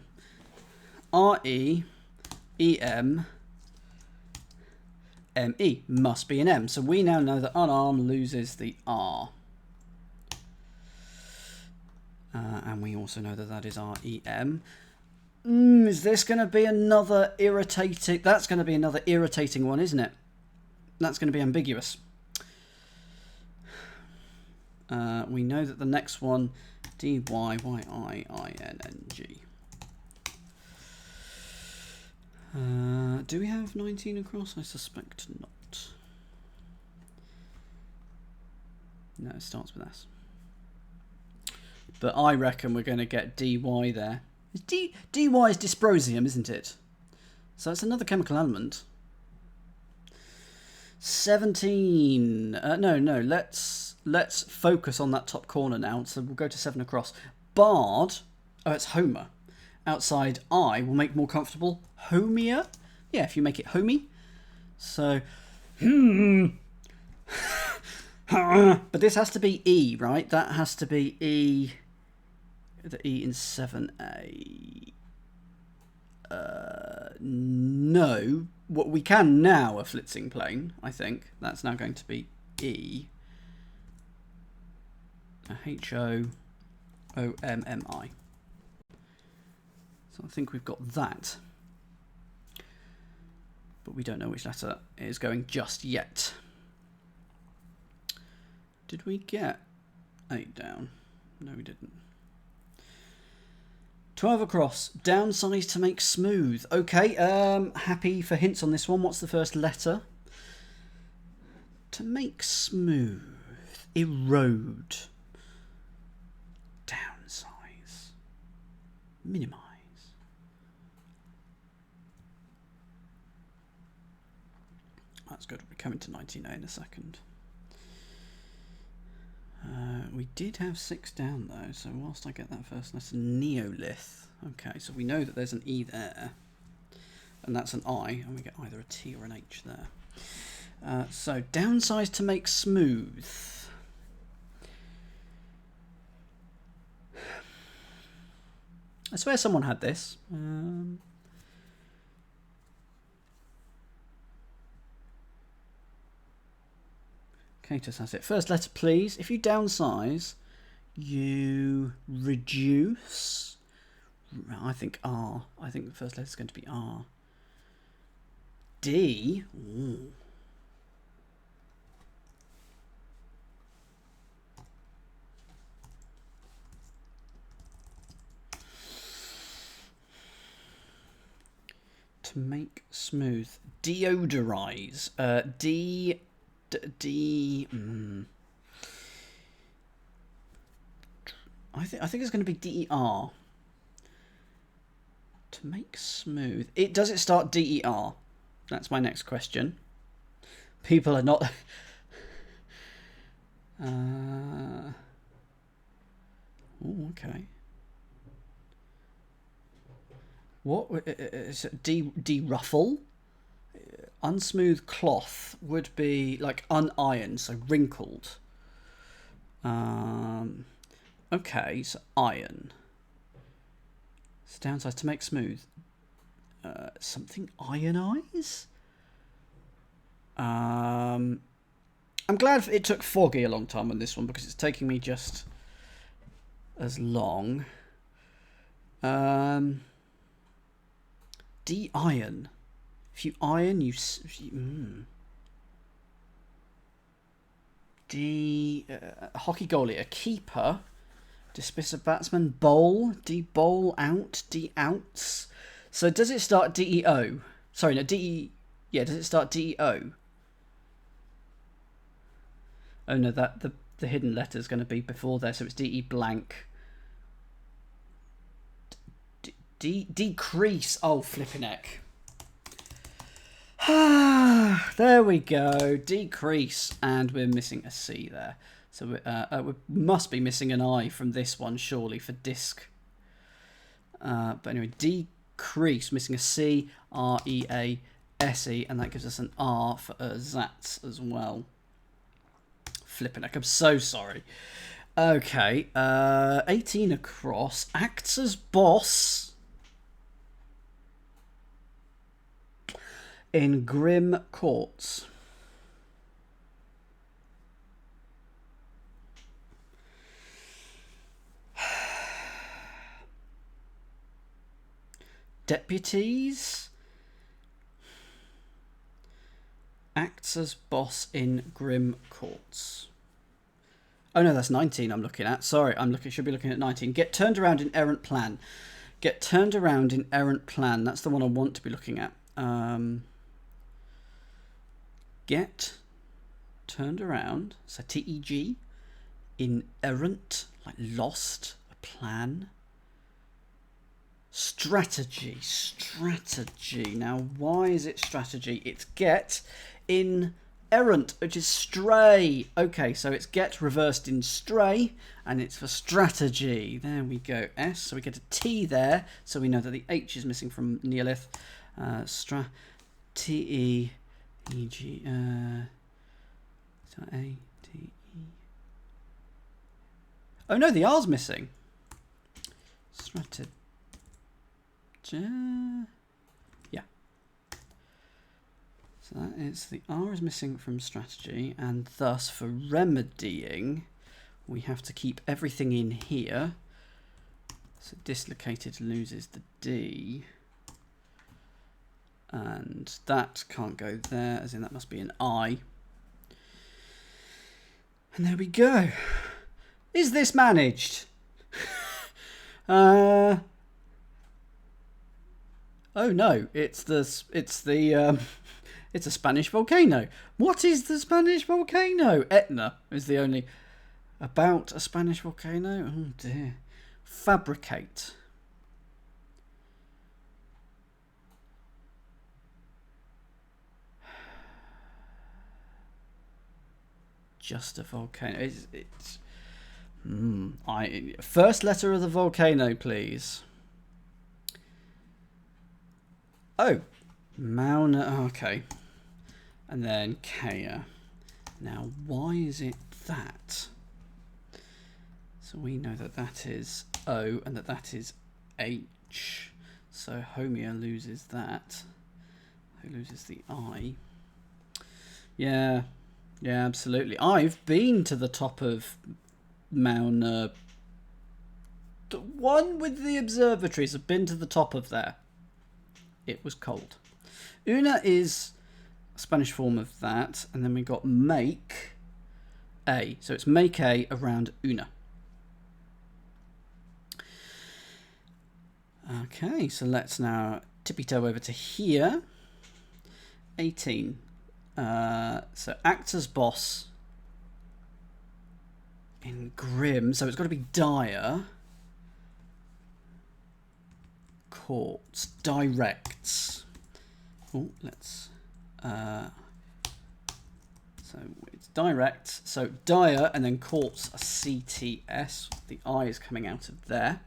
RE, EM, ME must be an M. So we now know that unarmed loses the R. And we also know that that is REM. Is this going to be another irritating... That's going to be another irritating one, isn't it? That's going to be ambiguous. We know that the next one, DYYIING. Do we have 19 across? I suspect not. No, it starts with S. But I reckon we're going to get DY there. DY is dysprosium, isn't it? So it's another chemical element. 17. No. Let's focus on that top corner now. So we'll go to 7 across. Bard. Oh, it's Homer. outside I will make more comfortable. Homier? Yeah, if you make it homey. So, but this has to be E, right? That has to be E. The E in 7A. No. What we can now, a flitzing plane, I think. That's now going to be E. Hommi. So I think we've got that. But we don't know which letter is going just yet. Did we get 8 down? No, we didn't. 12 across. Downsize to make smooth. Okay, happy for hints on this one. What's the first letter? To make smooth. Erode. Downsize. Minimize. That's good. We'll be coming to 19A in a second. We did have 6 down though, so whilst I get that first letter, Neolith. Okay, so we know that there's an E there, and that's an I, and we get either a T or an H there. So downsize to make smooth. I swear someone had this. Catus has it. First letter, please. If you downsize, you reduce. I think R. I think the first letter is going to be R. D. Ooh. To make smooth. Deodorize. I think it's going to be DER. To make smooth. Does it start DER? That's my next question. People are not. Oh, okay. What is it? De-ruffle? Unsmooth cloth would be like unironed, so wrinkled. Okay, so iron. So downsize to make smooth. Something ionize? I'm glad it took Foggy a long time on this one because it's taking me just as long. De-iron. If you iron, hockey goalie, a keeper. Dismiss a batsman. Bowl. De-bowl out. De-outs. So does it start D-E-O? Sorry, no, D-E... Yeah, does it start D-E-O? Oh no, the hidden letter is going to be before there, so it's D-E blank. Decrease. Oh, flipping heck. There we go. Decrease. And we're missing a C there. So we must be missing an I from this one, surely, for disc. But anyway, decrease. Missing a C. R-E-A-S-E. And that gives us an R for ersatz as well. Flipping heck. I'm so sorry. Okay. 18 across. Acts as boss. In grim courts. Deputies. Acts as boss in grim courts. Oh no, that's 19 I'm looking at. Sorry, should be looking at 19. Get turned around in errant plan. Get turned around in errant plan. That's the one I want to be looking at. Get turned around, so T-E-G, in errant, like lost, a plan. Strategy. Now, why is it strategy? It's get in errant, which is stray. Okay, so it's get reversed in stray, and it's for strategy. There we go. S, so we get a T there, so we know that the H is missing from Neolith. T-E-E-G, A-T-E. Oh no, the R's missing. Strategy. Yeah. So that is, the R is missing from strategy, and thus for remedying, we have to keep everything in here. So dislocated loses the D. And that can't go there, as in that must be an I. And there we go. Is this managed? Oh no, it's a Spanish volcano. What is the Spanish volcano? Etna is the only about a Spanish volcano. Oh dear. Fabricate. Just a volcano. First letter of the volcano, please. Oh, Mauna. Okay, and then Kea. Now, why is it that? So we know that that is O and that that is H. So Homea loses that. Who loses the I? Yeah. Yeah, absolutely. I've been to the top of Mauna. The one with the observatories. I've been to the top of there. It was cold. Una is a Spanish form of that. And then we got make A. So it's make A around Una. Okay, so let's now tippy-toe over to here. 18. So acts as boss in Grim, so it's got to be dire. Courts, directs. Oh, let's. So it's direct. So dire and then courts a CTS. The I is coming out of there,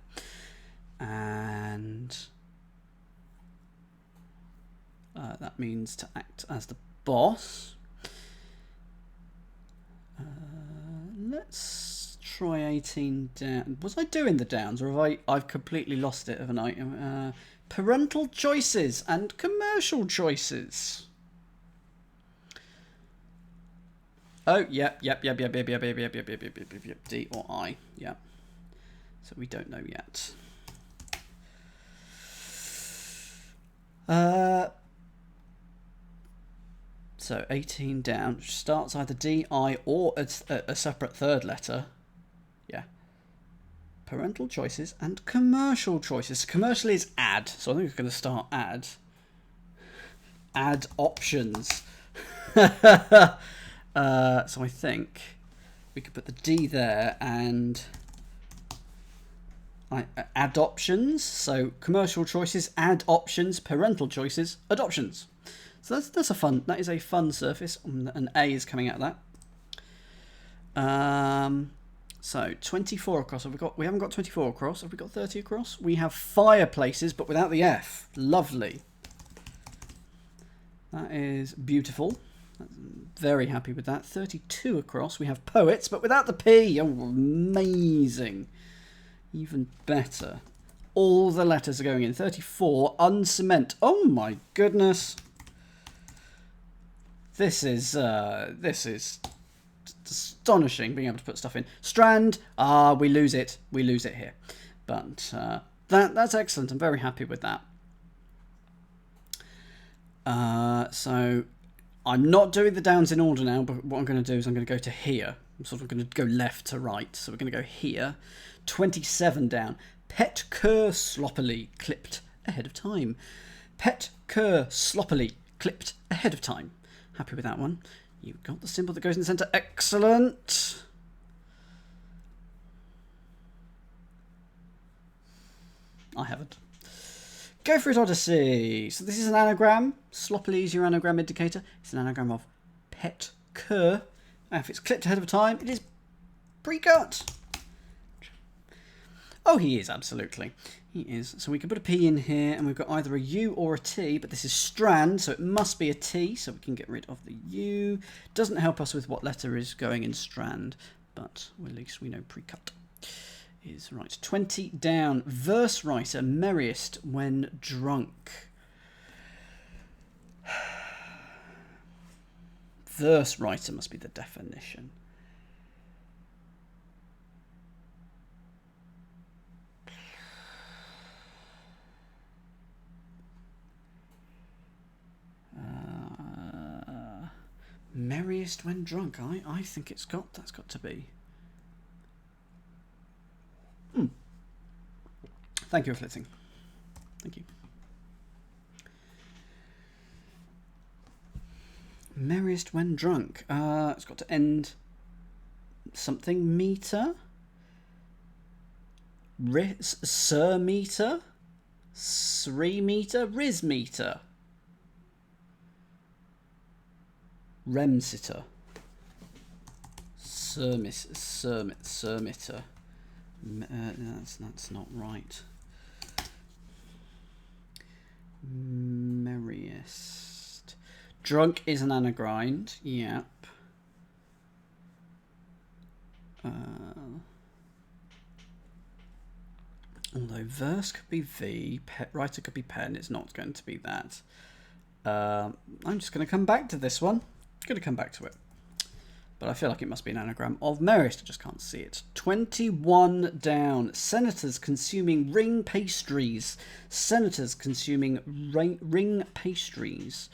and that means to act as the boss. Let's try 18 down. Was I doing the downs, or have I've completely lost it, haven't I? Parental choices and commercial choices. Oh, yep. D or I, yep. So we don't know yet. So 18 down, which starts either D, I, or a separate third letter. Yeah. Parental choices and commercial choices. Commercial is add, so I think it's going to start add. Add options. So I think we could put the D there and add options. So commercial choices, add options, parental choices, adoptions. So that's a fun. That is a fun surface. An A is coming out of that. So 24 across. Have we got? We haven't got 24 across. Have we got 30 across? We have fireplaces, but without the F. Lovely. That is beautiful. Very happy with that. 32 across. We have poets, but without the P. Oh, amazing. Even better. All the letters are going in. 34. Uncement. Oh my goodness. This is astonishing, being able to put stuff in. Strand, we lose it. We lose it here. But that's excellent. I'm very happy with that. So I'm not doing the downs in order now, but what I'm going to do is I'm going to go to here. I'm sort of going to go left to right. So we're going to go here. 27 down. Pet cur sloppily clipped ahead of time. Pet cur sloppily clipped ahead of time. Happy with that one. You've got the symbol that goes in the centre. Excellent. I haven't. Go for it, Odyssey. So this is an anagram. Sloppily is your anagram indicator. It's an anagram of het cur. And if it's clipped ahead of time, it is pre-cut. Oh, he is, absolutely. He is. So we can put a P in here, and we've got either a U or a T, but this is strand, so it must be a T, so we can get rid of the U. Doesn't help us with what letter is going in strand, but at least we know pre-cut is right. 20 down. Verse writer, merriest when drunk. Verse writer must be the definition. Merriest when drunk. I think that's got to be. Thank you for flitzing. Thank you. Merriest when drunk. It's got to end something meter. Sir meter. Sri meter. Riz meter. Remsitter. Surmitter. That's not right. Merriest. Drunk is an anagrind. Yep. Although verse could be V, writer could be pen. It's not going to be that. I'm just going to come back to this one. Going to come back to it. But I feel like it must be an anagram of merriest. I just can't see it. 21 down. Senators consuming ring pastries. Senators consuming ring pastries.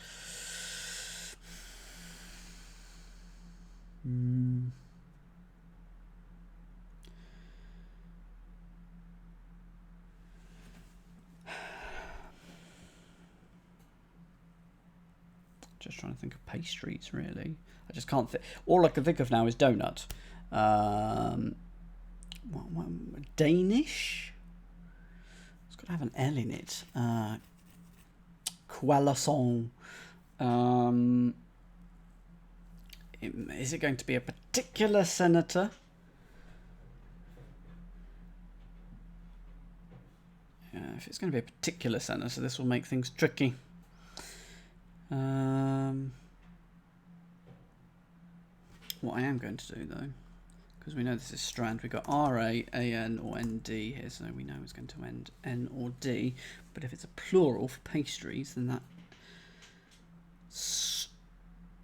Just trying to think of pastries, really. I just can't think. All I can think of now is donut. Danish? It's got to have an L in it. Croissant. Is it going to be a particular senator? If it's going to be a particular senator, this will make things tricky. What I am going to do, though, because we know this is strand, we've got R-A, A-N, or N-D here, so we know it's going to end N or D. But if it's a plural for pastries, then that...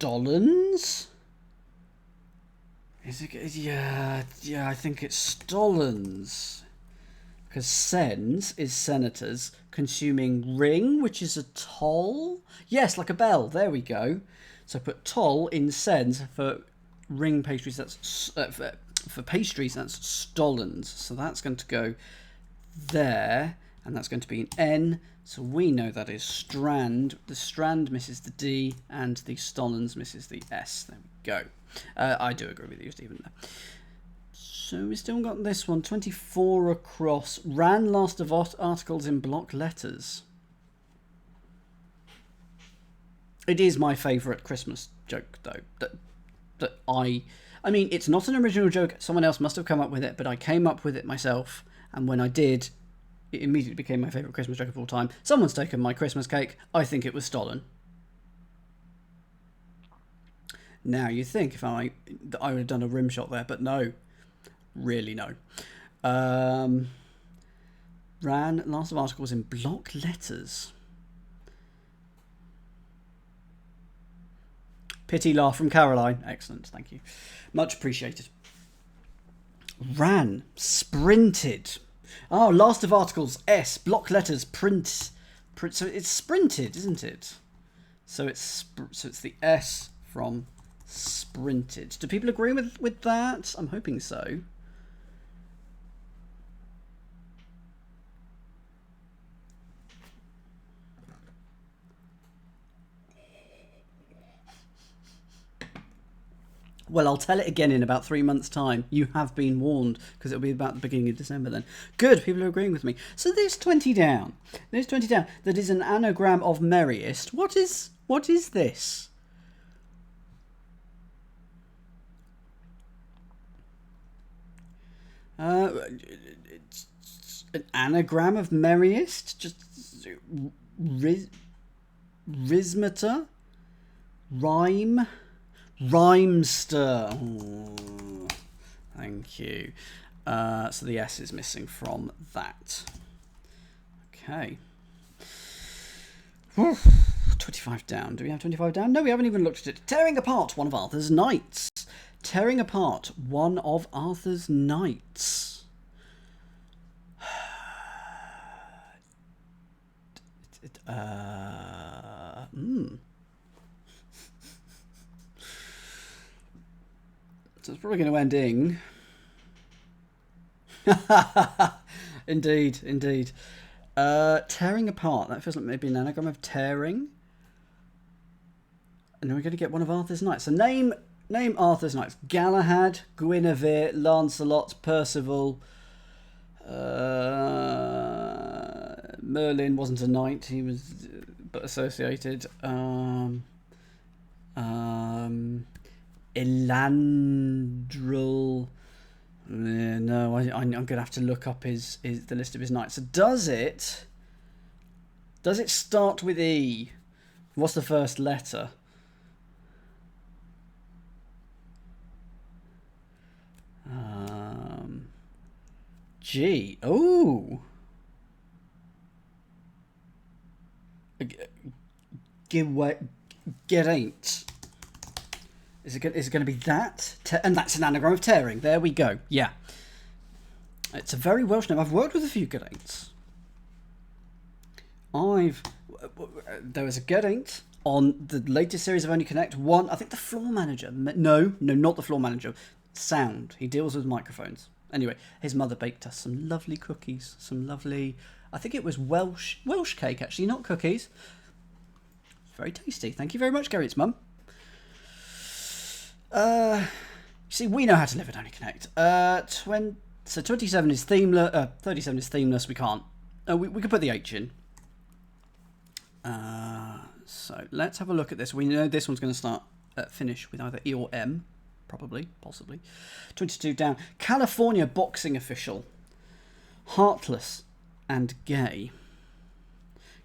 Stollens? Is it? Yeah, I think it's Stollens. Because sens is senators consuming ring, which is a toll. Yes, like a bell. There we go. So put toll in sens for ring pastries. That's for pastries. That's stollens. So that's going to go there, and that's going to be an N. So we know that is strand. The strand misses the D, and the stollens misses the S. There we go. I do agree with you, Stephen. There. So we still got this one, 24 across. Ran last of articles in block letters. It is my favourite Christmas joke, though. I mean, it's not an original joke. Someone else must have come up with it, but I came up with it myself. And when I did, it immediately became my favourite Christmas joke of all time. Someone's taken my Christmas cake. I think it was stolen. Now, you think that I would have done a rim shot there, but no. Really no. Ran last of articles in block letters. Pity laugh from Caroline. Excellent, thank you. Much appreciated. Ran, sprinted. Oh, last of articles, S, block letters, print. So it's sprinted, isn't it? So it's the S from sprinted. Do people agree with that? I'm hoping so. Well, I'll tell it again in about 3 months' time. You have been warned, because it'll be about the beginning of December then. Good, people are agreeing with me. So there's 20 down. There's 20 down. That is an anagram of merriest. What is this? It's an anagram of merriest. Just rhythmata, rhyme, rhymester. Oh, thank you. So the S is missing from that. Okay. 25 down. Do we have 25 down? No, we haven't even looked at it. Tearing apart one of Arthur's knights. Tearing apart one of Arthur's knights. So it's probably going to end in. Indeed, indeed. Tearing apart. That feels like maybe an anagram of tearing. And then we're going to get one of Arthur's knights. So name Arthur's knights. Galahad, Guinevere, Lancelot, Percival. Merlin wasn't a knight. He was but associated. Elandril. No, I'm going to have to look up the list of his knights. So does it start with E? What's the first letter? G. Oh. Geraint. Is it going to be that? And that's an anagram of tearing. There we go. Yeah. It's a very Welsh name. I've worked with a few Geraints. There was a Geraint on the latest series of Only Connect. One, I think the floor manager. No, not the floor manager. Sound. He deals with microphones. Anyway, his mother baked us some lovely cookies. Some lovely, I think it was Welsh cake, actually, not cookies. Very tasty. Thank you very much, Geraint's mum. You see, we know how to live at Only Connect. So 27 is themeless. 37 is themeless. We can't. We can put the H in. So let's have a look at this. We know this one's going to finish with either E or M. Probably, possibly. 22 down. California boxing official. Heartless and gay.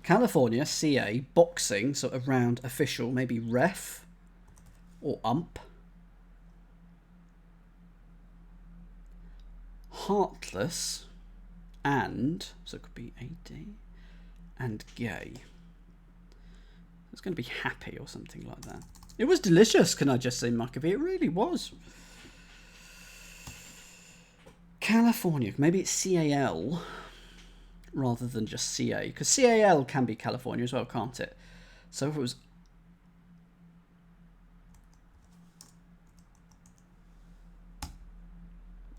California, CA, boxing, so around official, maybe ref or ump. Heartless and, so it could be AD, and gay. It's going to be happy or something like that. It was delicious, can I just say, Maccabee? It really was. California, maybe it's CAL rather than just CA, because CAL can be California as well, can't it? So if it was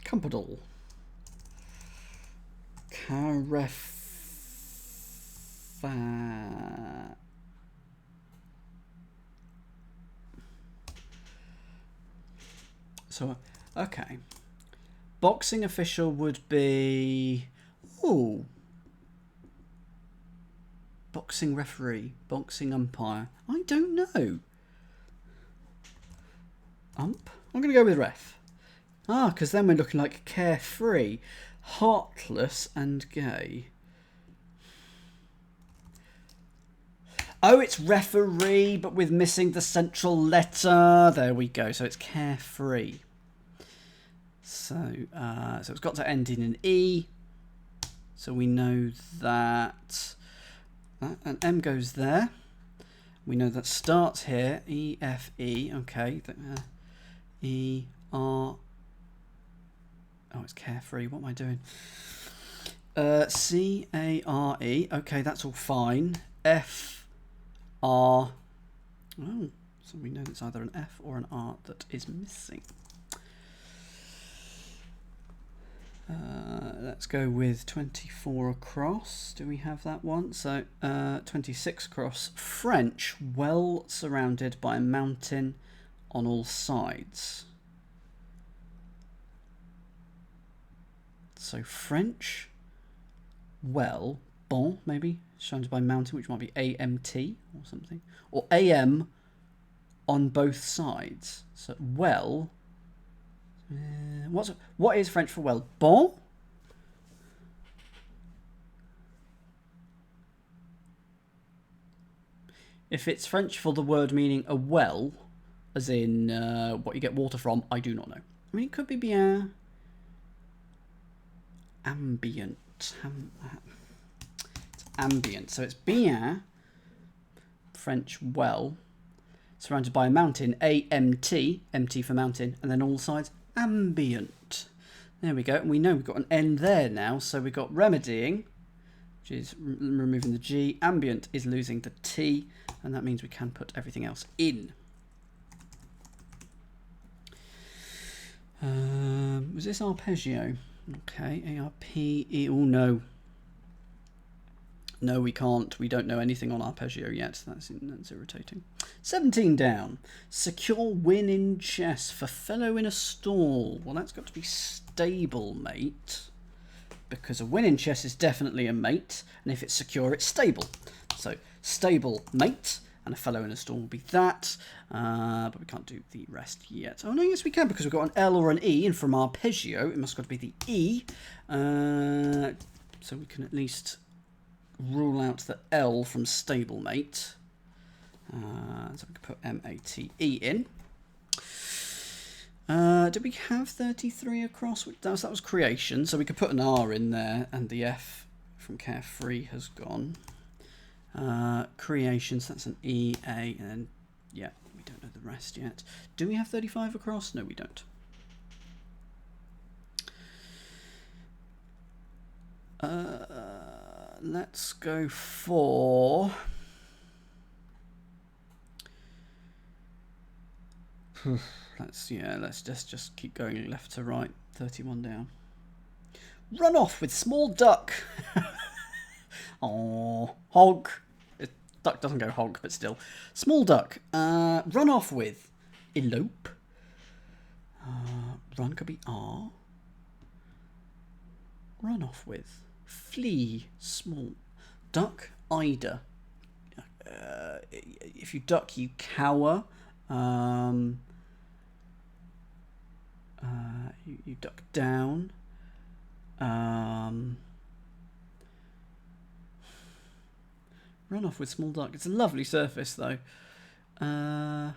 Campadol. Carefa. So, okay. Boxing official would be... Ooh. Boxing referee. Boxing umpire. I don't know. Ump? I'm going to go with ref. Ah, because then we're looking like carefree. Heartless and gay. Oh, it's referee, but with missing the central letter. There we go. So it's carefree. So it's got to end in an E. So we know that an M goes there. We know that starts here. E, F, E. Okay. E, R. Oh, it's carefree. What am I doing? C, A, R, E. Okay, that's all fine. F, R. Oh, so we know it's either an F or an R that is missing. Let's go with 24 across. Do we have that one? So 26 across. French, well surrounded by a mountain on all sides. So French, well, bon, maybe, surrounded by mountain, which might be AMT or something. Or AM on both sides. So well, What is French for well? Bon? If it's French for the word meaning a well, as in what you get water from, I do not know. I mean, it could be bien. Ambient. It's ambient. So it's bien, French well, surrounded by a mountain, A-M-T, MT for mountain, and then all sides, ambient. There we go. And we know we've got an N there now, so we've got remedying, which is removing the G. Ambient is losing the T, and that means we can put everything else in. Was this arpeggio? Okay, A-R-P-E. Oh, no. No, we can't. We don't know anything on arpeggio yet. That's irritating. 17 down. Secure win in chess for fellow in a stall. Well, that's got to be stable, mate. Because a win in chess is definitely a mate. And if it's secure, it's stable. So, stable mate. And a fellow in a stall will be that. But we can't do the rest yet. Oh, no, yes, we can. Because we've got an L or an E. And from arpeggio, it must got to be the E. So we can at least rule out the L from stablemate. So we can put M-A-T-E in. Did we have 33 across? That was creation, so we could put an R in there, and the F from carefree has gone. Creation, so that's an E, A, and then, yeah, we don't know the rest yet. Do we have 35 across? No, we don't. Let's go for... let's just keep going left to right. 31 down. Run off with small duck. Oh, hog. Duck doesn't go hog, but still. Small duck. Run off with elope. Run could be R. Run off with flee. Small duck. Ida. If you duck, you cower. You duck down. Run off with small duck. It's a lovely surface, though. Run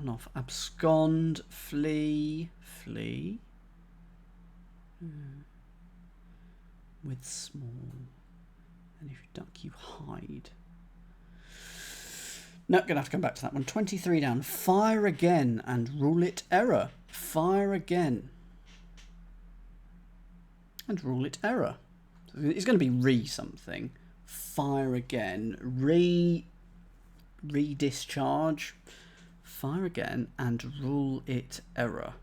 off. Abscond. Flee. Flee. With small. And if you duck, you hide. No, going to have to come back to that one. 23 down. Fire again and rule it error. Fire again. And rule it error. So it's going to be re-something. Fire again. Re-discharge. Fire again and rule it error.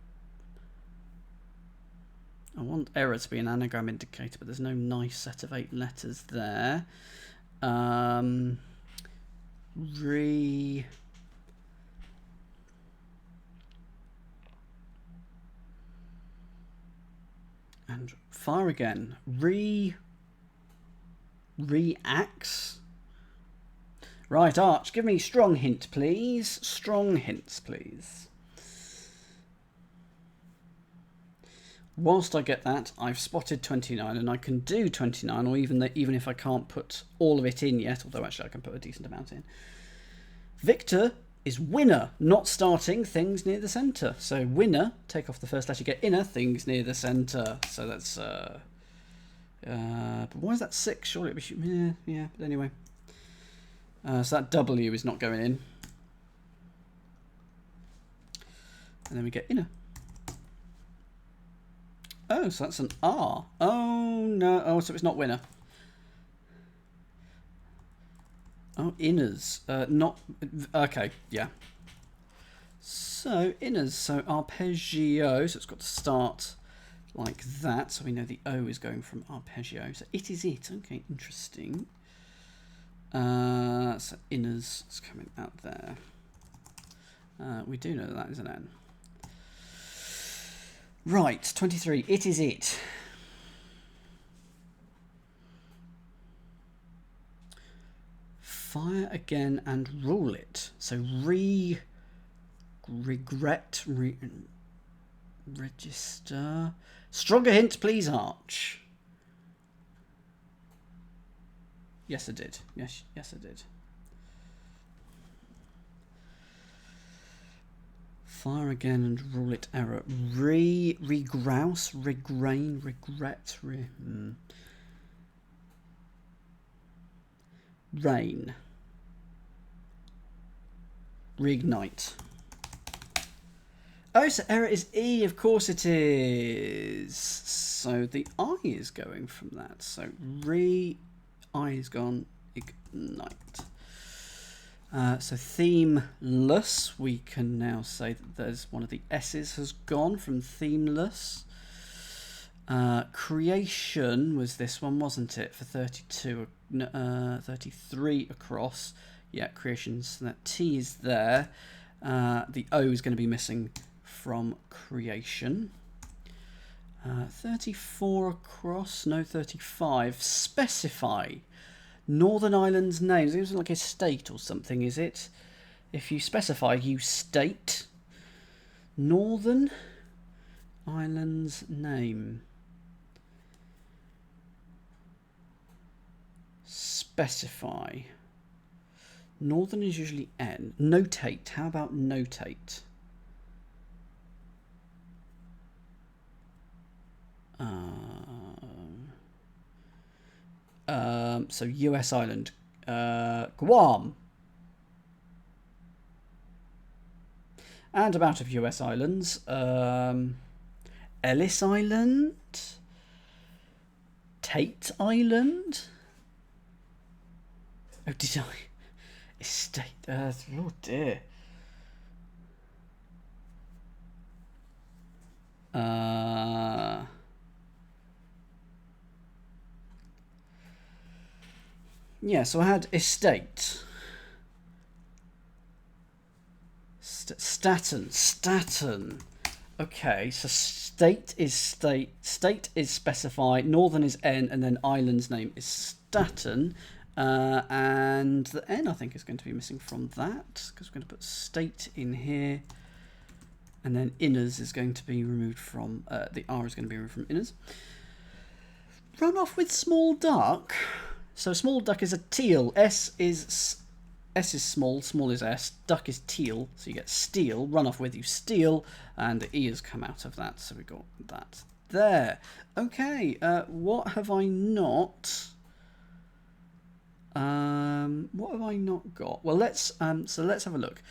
I want error to be an anagram indicator, but there's no nice set of 8 letters there. And fire again. Reacts. Right, Arch, give me strong hint, please. Strong hints, please. Whilst I get that, I've spotted 29, and I can do 29, or even if I can't put all of it in yet, although actually I can put a decent amount in. Victor is winner, not starting, things near the centre. So winner, take off the first letter, get inner, things near the centre. So that's, but why is that 6? Surely it should, yeah, but anyway. So that W is not going in. And then we get inner. Oh, so that's an R. Oh, no. Oh, so it's not winner. Oh, inners. Not... Okay, yeah. So, inners. So, arpeggio. So, it's got to start like that. So, we know the O is going from arpeggio. So, it is it. Okay, interesting. So, inners is coming out there. We do know that is an N. Right, 23. It is it. Fire again and rule it. So register. Stronger hint, please, Arch. Yes, I did. Yes, I did. Fire again and rule it error. Regrouse, regrain, regret, rain. Reignite. Oh, so error is E, of course it is. So the I is going from that. So I is gone, ignite. So themeless, we can now say that there's one of the S's has gone from themeless. Creation was this one, wasn't it? For 32, 33 across. Yeah, creations. So that T is there. The O is going to be missing from creation. 34 across, no 35. Specify. Northern Ireland's names. It's like a state or something, is it? If you specify, you state. Northern Ireland's name. Specify. Northern is usually N. Notate. How about notate? So US island, Guam, and I'm out of US islands. Ellis Island, Tate Island. Oh, did I? Estate. Oh dear. Yeah, so I had estate. Staten. Okay, so state is specified, northern is N, and then island's name is Staten. And the N, I think, is going to be missing from that, because we're going to put state in here. And then inners is going to be removed from, the R is going to be removed from inners. Run off with small duck. So small duck is a teal. S is small, small is S, duck is teal, so you get steal. Run off with you steal, and the E has come out of that, so we got that there. Okay, what have I not? What have I not got? Well, let's have a look.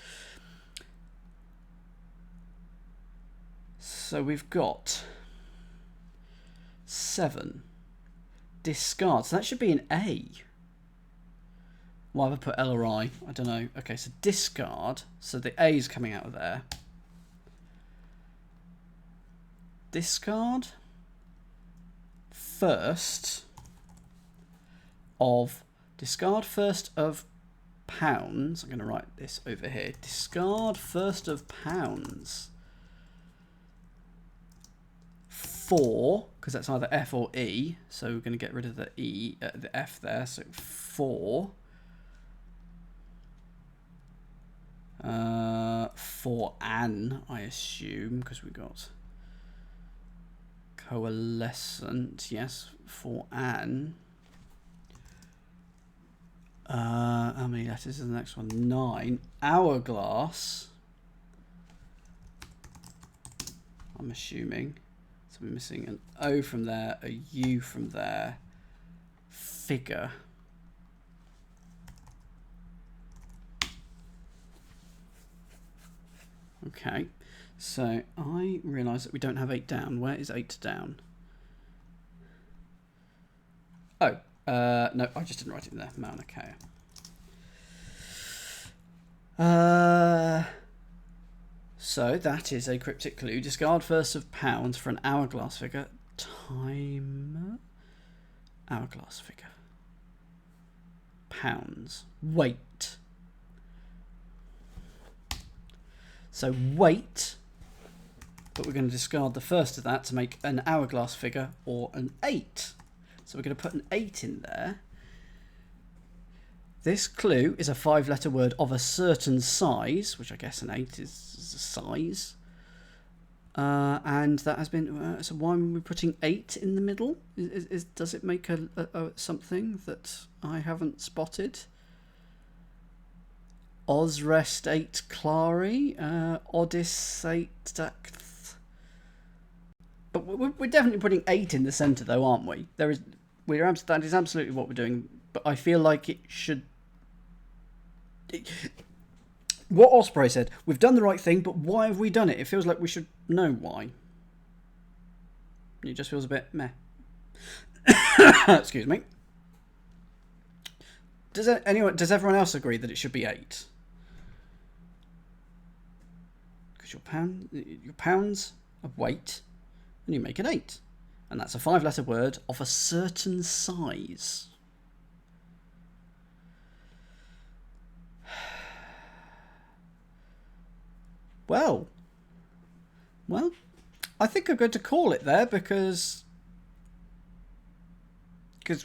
So we've got 7. Discard. So that should be an A. Why have I put L or I? I don't know. Okay, so discard. So the A is coming out of there. Discard. First of pounds. I'm going to write this over here. Discard first of pounds. 4, because that's either F or E, so we're going to get rid of the E, the F there. So 4. For an, I assume, because we got coalescent. Yes, for an. How many letters is the next one? 9. Hourglass. I'm assuming. So we're missing an O from there, a U from there. Figure. Okay, so I realise that we don't have 8 down. Where is 8 down? Oh, no, I just didn't write it in there. Mauna Kea. So that is a cryptic clue. Discard first of pounds for an hourglass figure. Time. Hourglass figure. Pounds. Weight. So weight, but we're going to discard the first of that to make an hourglass figure or an 8. So we're going to put an 8 in there. This clue is a 5-letter word of a certain size, which I guess an 8 is a size. And that has been... so why are we putting 8 in the middle? Does it make a something that I haven't spotted? Osrest 8 Clary, Odysseitact. But we're definitely putting 8 in the centre, though, aren't we? That is absolutely what we're doing. But I feel like it should... What Osprey said, we've done the right thing, but why have we done it? It feels like we should know why. It just feels a bit meh. Excuse me. Does everyone else agree that it should be 8? Because your pounds of weight, and you make an 8. And that's a 5-letter word of a certain size. Well, I think I'm going to call it there because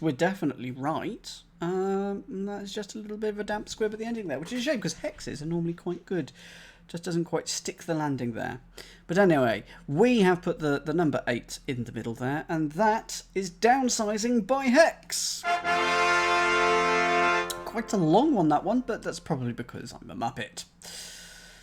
we're definitely right. That's just a little bit of a damp squib at the ending there, which is a shame because hexes are normally quite good. Just doesn't quite stick the landing there. But anyway, we have put the number 8 in the middle there, and that is Downsizing by Hex. Quite a long one, that one, but that's probably because I'm a Muppet.